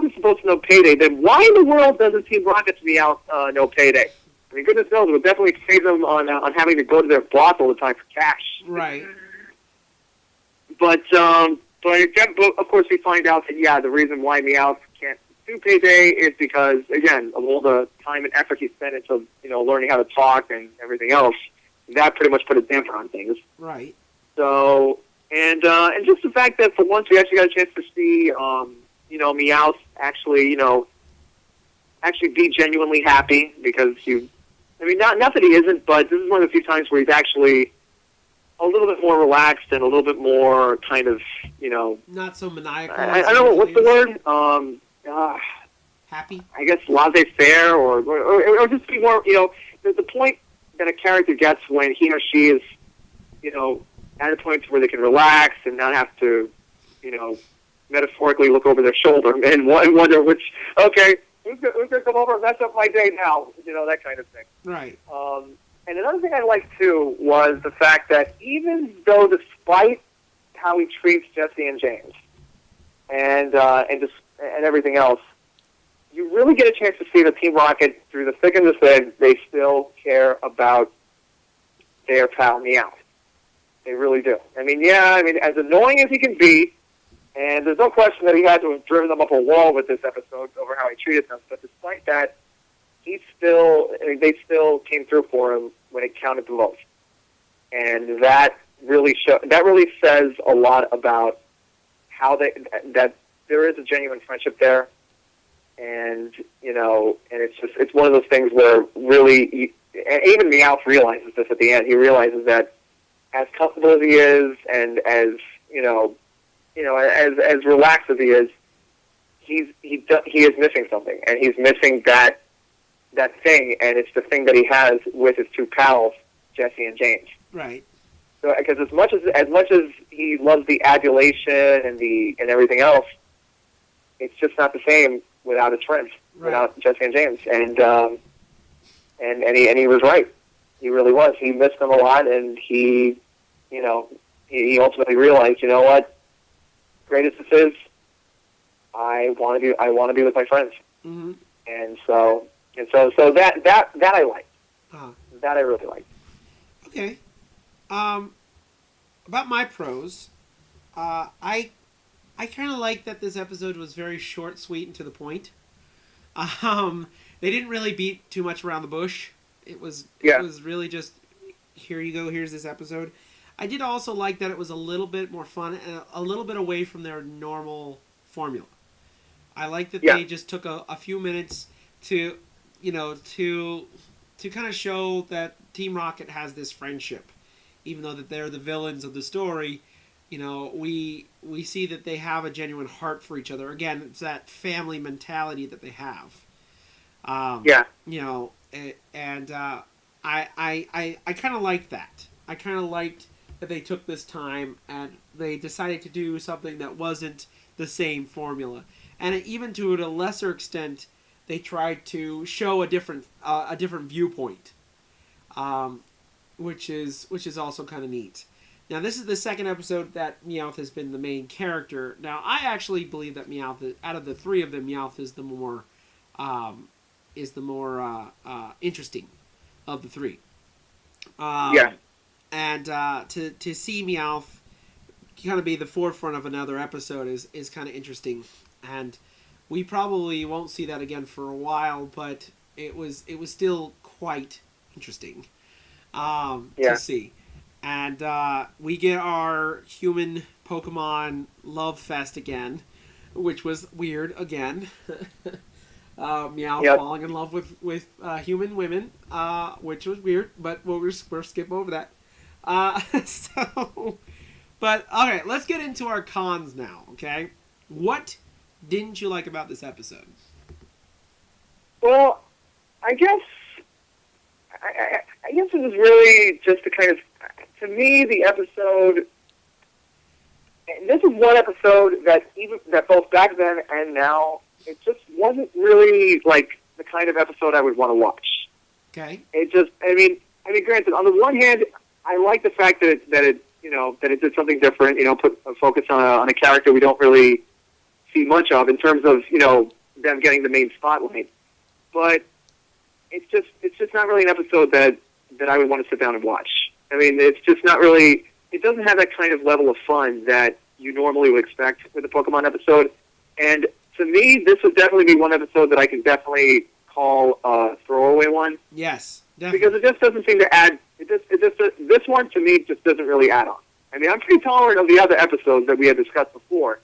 is supposed to know Payday, then why in the world doesn't Team Rocket's Meowth know Payday? I mean, goodness knows, it would definitely save them on having to go to their boss all the time for cash. Right. But of course we find out that, the reason why Meowth can't do Payday is because, again, of all the time and effort he spent into, learning how to talk and everything else, that pretty much put a damper on things. Right. So, and just the fact that for once we actually got a chance to see, Meowth actually be genuinely happy, because not that he isn't, but this is one of the few times where he's actually a little bit more relaxed and a little bit more kind of, Not so maniacal. I don't know, what's the word? Happy? I guess laissez-faire, or just be more, the point that a character gets when he or she is, at a point where they can relax and not have to, metaphorically look over their shoulder and wonder who's going to come over and mess up my day now, that kind of thing. Right. And another thing I liked, too, was the fact that even though, despite how he treats Jesse and James and everything else, you really get a chance to see the Team Rocket, through the thick and the thin, they still care about their pal Meowth. They really do. As annoying as he can be, and there's no question that he had to have driven them up a wall with this episode over how he treated them, but despite that, they still came through for him when it counted the most. And that really says a lot about how that there is a genuine friendship there. And, and it's one of those things where really, and even Meowth realizes this at the end. He realizes that as comfortable as he is, and as as relaxed as he is, he is missing something, and he's missing that thing, and it's the thing that he has with his two pals, Jesse and James. Right. So, because as much as he loves the adulation and everything else, it's just not the same without his friends, without Jesse and James, and he was right. He really was. He missed them a lot, and he ultimately realized, what, great as this is, I want to be with my friends. Mm-hmm. And so that I liked. That I really liked. Okay. About my pros, I kind of like that this episode was very short, sweet, and to the point. They didn't really beat too much around the bush. It was really just, here you go, here's this episode. I did also like that it was a little bit more fun and a little bit away from their normal formula. I like that they just took a few minutes to kind of show that Team Rocket has this friendship. Even though that they're the villains of the story, we see that they have a genuine heart for each other. Again, it's that family mentality that they have. I kind of liked that. I kind of liked that they took this time and they decided to do something that wasn't the same formula. And even to a lesser extent, they tried to show a different viewpoint, which is also kind of neat. Now, this is the second episode that Meowth has been the main character. Now, I actually believe that Meowth, out of the three of them, Meowth is the more interesting of the three. Yeah. And to see Meowth kind of be the forefront of another episode is kind of interesting. And we probably won't see that again for a while, but it was still quite interesting to see. And we get our human Pokemon love fest again, which was weird again. Meowth falling in love with human women, which was weird, but we'll skip over that. But okay, let's get into our cons now. Okay, what didn't you like about this episode? Well, I guess it was really just the kind of, to me, the episode. This is one episode that both back then and now, it just wasn't really like the kind of episode I would want to watch. Okay. It just, I mean, granted, on the one hand, I like the fact that it did something different. Put a focus on a character we don't really see much of in terms of them getting the main spotlight. But it's just not really an episode that I would want to sit down and watch. I mean, it's just not really. It doesn't have that kind of level of fun that you normally would expect with a Pokemon episode. And to me, this would definitely be one episode that I can definitely call a throwaway one. Yes, definitely. Because it just doesn't seem to add. This one to me just doesn't really add on. I mean, I'm pretty tolerant of the other episodes that we had discussed before,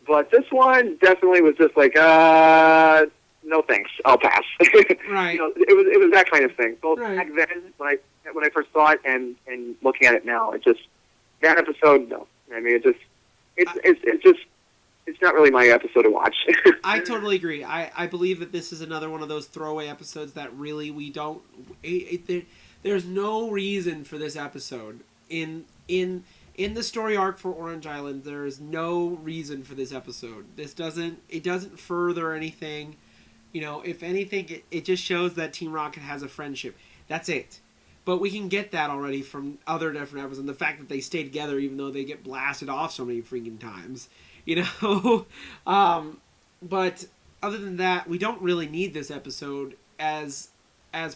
but this one definitely was just like, no thanks, I'll pass. Right. It was that kind of thing. Both right. back then when I first saw it and looking at it now, it just, that episode, no. I mean, it's not really my episode to watch. I totally agree. I believe that this is another one of those throwaway episodes that really we don't. There's no reason for this episode in the story arc for Orange Island. There is no reason for this episode. It doesn't further anything. If anything, it just shows that Team Rocket has a friendship. That's it. But we can get that already from other different episodes. And the fact that they stay together even though they get blasted off so many freaking times. But other than that, we don't really need this episode as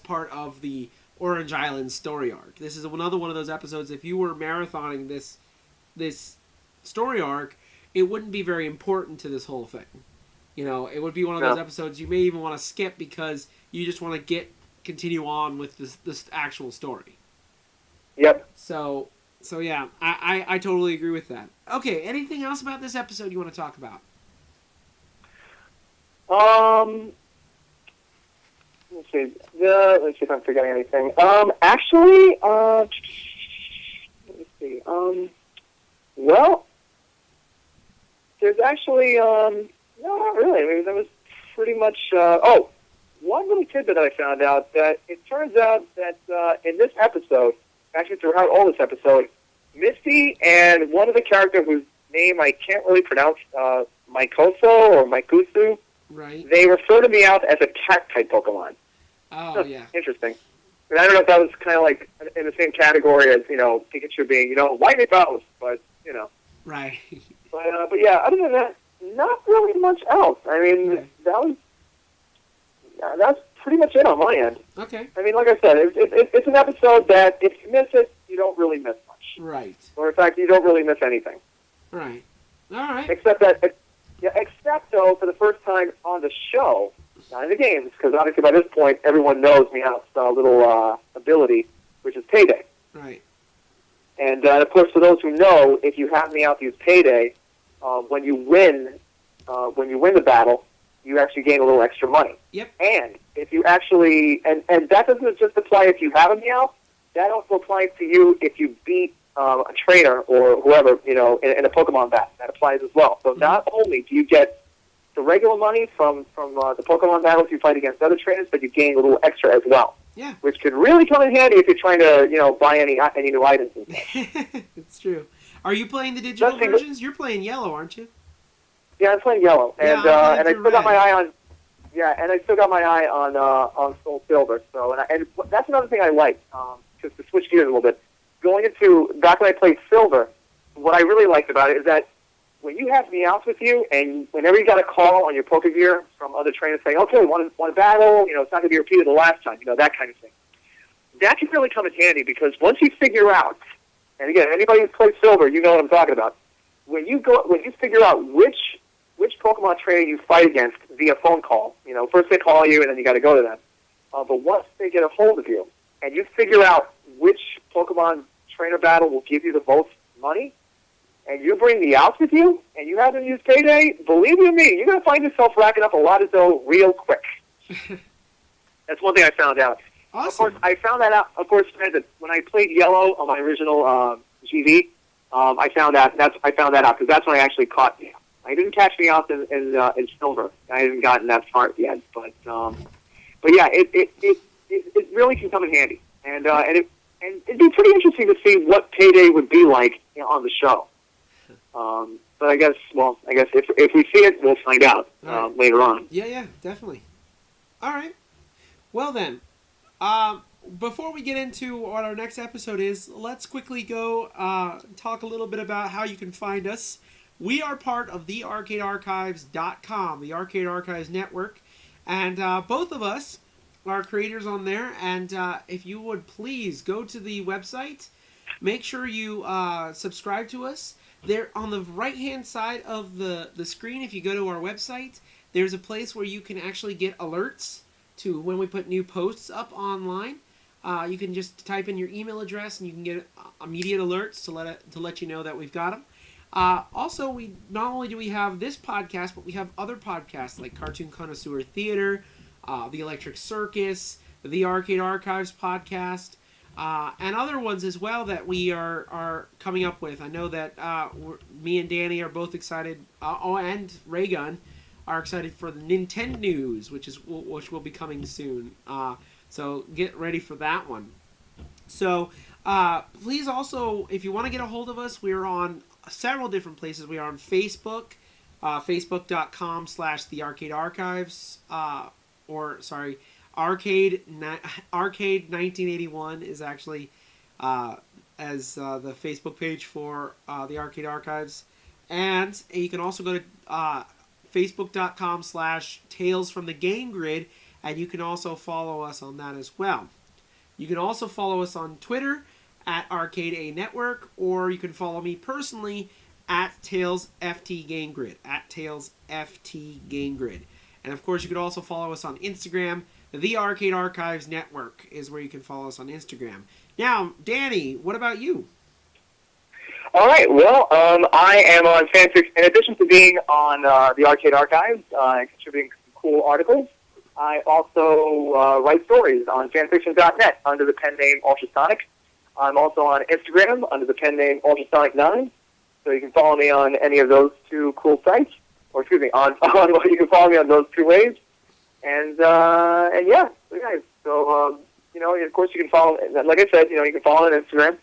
part of the Orange Island story arc. This is another one of those episodes. If you were marathoning this story arc, it wouldn't be very important to this whole thing. It would be one of those episodes you may even want to skip because you just want to continue on with this actual story. Yep. So yeah, I totally agree with that. Okay, anything else about this episode you want to talk about? Let's see. Let's see if I'm forgetting anything. Actually, let me see. Well, there's actually, no, not really. I mean, that was pretty much, one little tidbit that I found out, that it turns out that in this episode, actually throughout all this episode, Misty and one of the characters whose name I can't really pronounce, Mikoso or Mikusu, right? They refer to Meowth as a cat-type Pokemon. Oh, yeah. Interesting. And I don't know if that was kind of like in the same category as, Pikachu being, lightning bows, but, Right. But yeah, other than that, not really much else. I mean, that's pretty much it on my end. Okay. I mean, like I said, it's an episode that if you miss it, you don't really miss much. Right. Or in fact, you don't really miss anything. Right. All right. Except though, for the first time on the show, not in the games, because obviously by this point everyone knows Meowth's little ability, which is Payday. Right. And of course, for those who know, if you have Meowth use Payday, when you win the battle, you actually gain a little extra money. Yep. And if you actually, and that doesn't just apply if you have a Meowth, that also applies to you if you beat a trainer or whoever, in a Pokemon battle. That applies as well. So not only do you get the regular money from the Pokemon battles you fight against other trainers, but you gain a little extra as well. Yeah. Which could really come in handy if you're trying to, buy any new items and stuff. It's true. Are you playing the digital versions? You're playing yellow, aren't you? Yeah, I'm playing yellow, and I still got my eye on. Yeah, and I still got my eye on Soul Silver. So, and that's another thing I like. Just to switch gears a little bit, back when I played Silver, what I really liked about it is that when you have Meowth with you, and whenever you got a call on your Pokegear from other trainers saying, okay, want to battle, it's not going to be repeated the last time, that kind of thing. That can really come in handy because once you figure out, and again, anybody who's played Silver, you know what I'm talking about. When you figure out which Pokemon trainer you fight against via phone call, first they call you and then you got to go to them. But once they get a hold of you and you figure out which Pokemon trainer battle will give you the most money, and you bring the outs with you, and you have them use Payday, believe you me, you're going to find yourself racking up a lot of dough real quick. That's one thing I found out. Awesome. Of course, I found that out. Of course, when I played Yellow on my original GV, I found that out because that's when I actually caught Meowth. I didn't catch Meowth in Silver. I hadn't gotten that far yet, but yeah, it really can come in handy, and it'd be pretty interesting to see what Payday would be like on the show. But I guess if we see it, we'll find out later on. Yeah, definitely. All right. Well then, before we get into what our next episode is, let's quickly go talk a little bit about how you can find us. We are part of the ArcadeArchives.com, the Arcade Archives Network, and both of us are creators on there. And if you would please go to the website, make sure you subscribe to us. There on the right-hand side of the screen, if you go to our website, there's a place where you can actually get alerts to when we put new posts up online. You can just type in your email address and you can get immediate alerts to let you know that we've got them. Also, we not only do we have this podcast, but we have other podcasts like Cartoon Connoisseur Theater, The Electric Circus, the Arcade Archives podcast, and other ones as well that we are coming up with. I know that me and Danny are both excited, and Raygun are excited for the Nintendo news, which will be coming soon. So get ready for that one. So please also, if you want to get a hold of us, we're on several different places. We are on Facebook, facebook.com/thearcadearchives, Arcade 1981 is actually as the Facebook page for the Arcade Archives. And you can also go to facebook.com/Tales from the Game Grid, and you can also follow us on that as well. You can also follow us on Twitter at Arcade A Network, or you can follow me personally at TalesFT Game Grid, at TalesFT Game Grid. And of course, you could also follow us on Instagram. The Arcade Archives Network is where you can follow us on Instagram. Now, Danny, what about you? All right. Well, I am on fanfiction. In addition to being on the Arcade Archives and contributing some cool articles, I also write stories on fanfiction.net under the pen name Ultrasonic. I'm also on Instagram under the pen name Ultrasonic9, so you can follow me on any of those two cool sites. Or excuse me, you can follow me on those two ways. And yeah, so of course you can follow, like I said, you can follow on Instagram.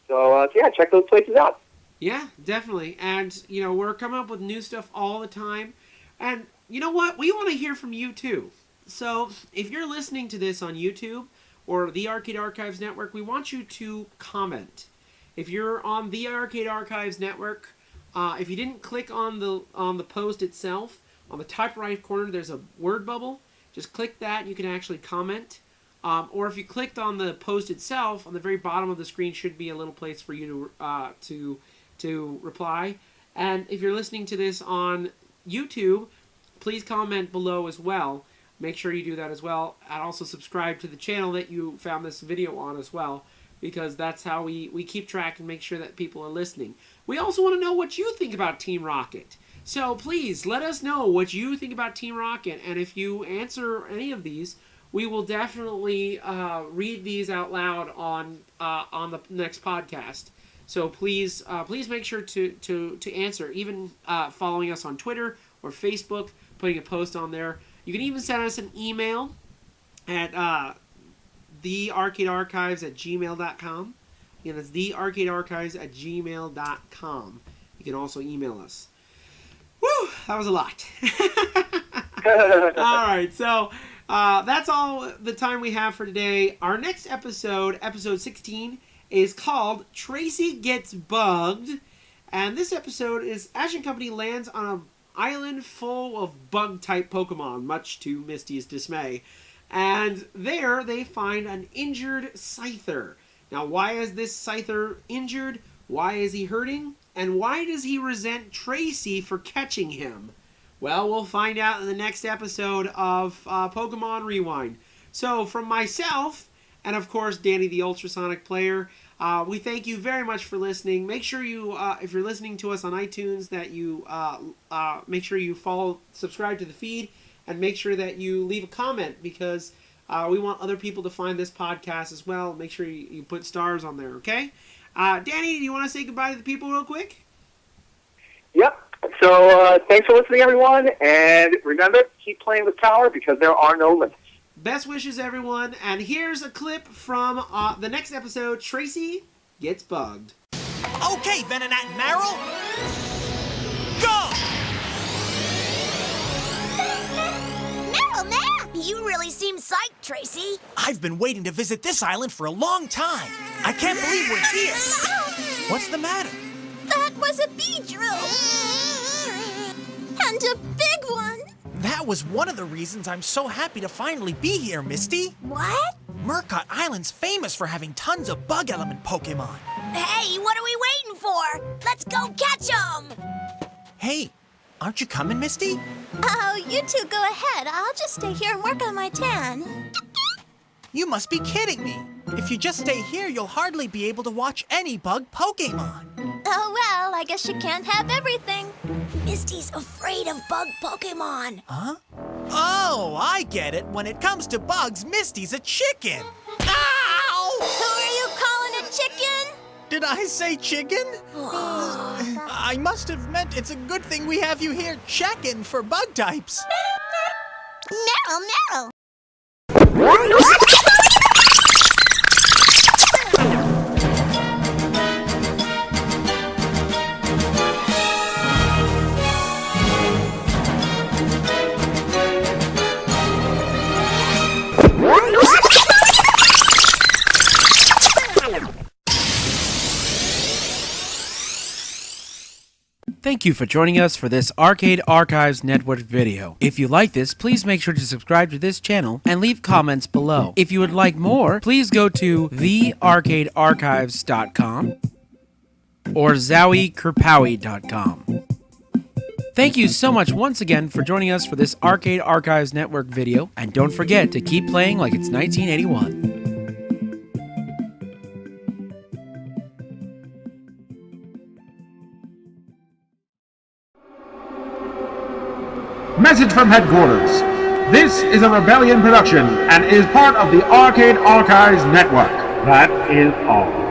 So yeah, check those places out. Yeah, definitely. And we're coming up with new stuff all the time. And you know what? We want to hear from you too. So if you're listening to this on YouTube or the Arcade Archives Network, we want you to comment. If you're on the Arcade Archives Network, if you didn't click on the post itself, on the top right corner there's a word bubble. Just click that. You can actually comment. Or if you clicked on the post itself, on the very bottom of the screen should be a little place for you to reply. And if you're listening to this on YouTube, please comment below as well. Make sure you do that as well. And also subscribe to the channel that you found this video on as well, because that's how we keep track and make sure that people are listening. We also want to know what you think about Team Rocket. So please let us know what you think about Team Rocket. And if you answer any of these, we will definitely read these out loud on the next podcast. So please make sure to answer, even following us on Twitter or Facebook, putting a post on there. You can even send us an email at thearcadearchives@gmail.com. Again, it's thearcadearchives@gmail.com. You can also email us. Woo! That was a lot. All right, so that's all the time we have for today. Our next episode, episode 16, is called Tracy Gets Bugged. And this episode is Ash and Company lands on an island full of bug-type Pokemon, much to Misty's dismay. And there they find an injured Scyther. Now, why is this Scyther injured? Why is he hurting? And why does he resent Tracy for catching him? Well, we'll find out in the next episode of Pokemon Rewind. So, from myself, and of course, Danny the Ultrasonic Player, we thank you very much for listening. Make sure you, if you're listening to us on iTunes, that you make sure you subscribe to the feed, and make sure that you leave a comment, because we want other people to find this podcast as well. Make sure you put stars on there, okay? Danny, do you want to say goodbye to the people real quick? Yep. So thanks for listening, everyone. And remember, keep playing with power because there are no limits. Best wishes, everyone. And here's a clip from the next episode, Tracy Gets Bugged. Okay, Venonat and Meryl. Go! Meryl, you really seem psyched, Tracy. I've been waiting to visit this island for a long time. I can't believe we're here. What's the matter? That was a Beedrill. And a big one. That was one of the reasons I'm so happy to finally be here, Misty. What? Murcott Island's famous for having tons of bug element Pokemon. Hey, what are we waiting for? Let's go catch them. Hey, aren't you coming, Misty? Oh, you two go ahead. I'll just stay here and work on my tan. You must be kidding me. If you just stay here, you'll hardly be able to watch any bug Pokemon. Oh, well, I guess you can't have everything. Misty's afraid of bug Pokemon. Huh? Oh, I get it. When it comes to bugs, Misty's a chicken. Ow! Who are you calling a chicken? Did I say chicken? I must have meant it's a good thing we have you here checking for bug types. Meryl. Thank you for joining us for this Arcade Archives Network video. If you like this, please make sure to subscribe to this channel and leave comments below. If you would like more, please go to thearcadearchives.com or zowie.kerpowie.com. Thank you so much once again for joining us for this Arcade Archives Network video, and don't forget to keep playing like it's 1981. Message from headquarters. This is a Rebellion production and is part of the Arcade Archives Network. That is all.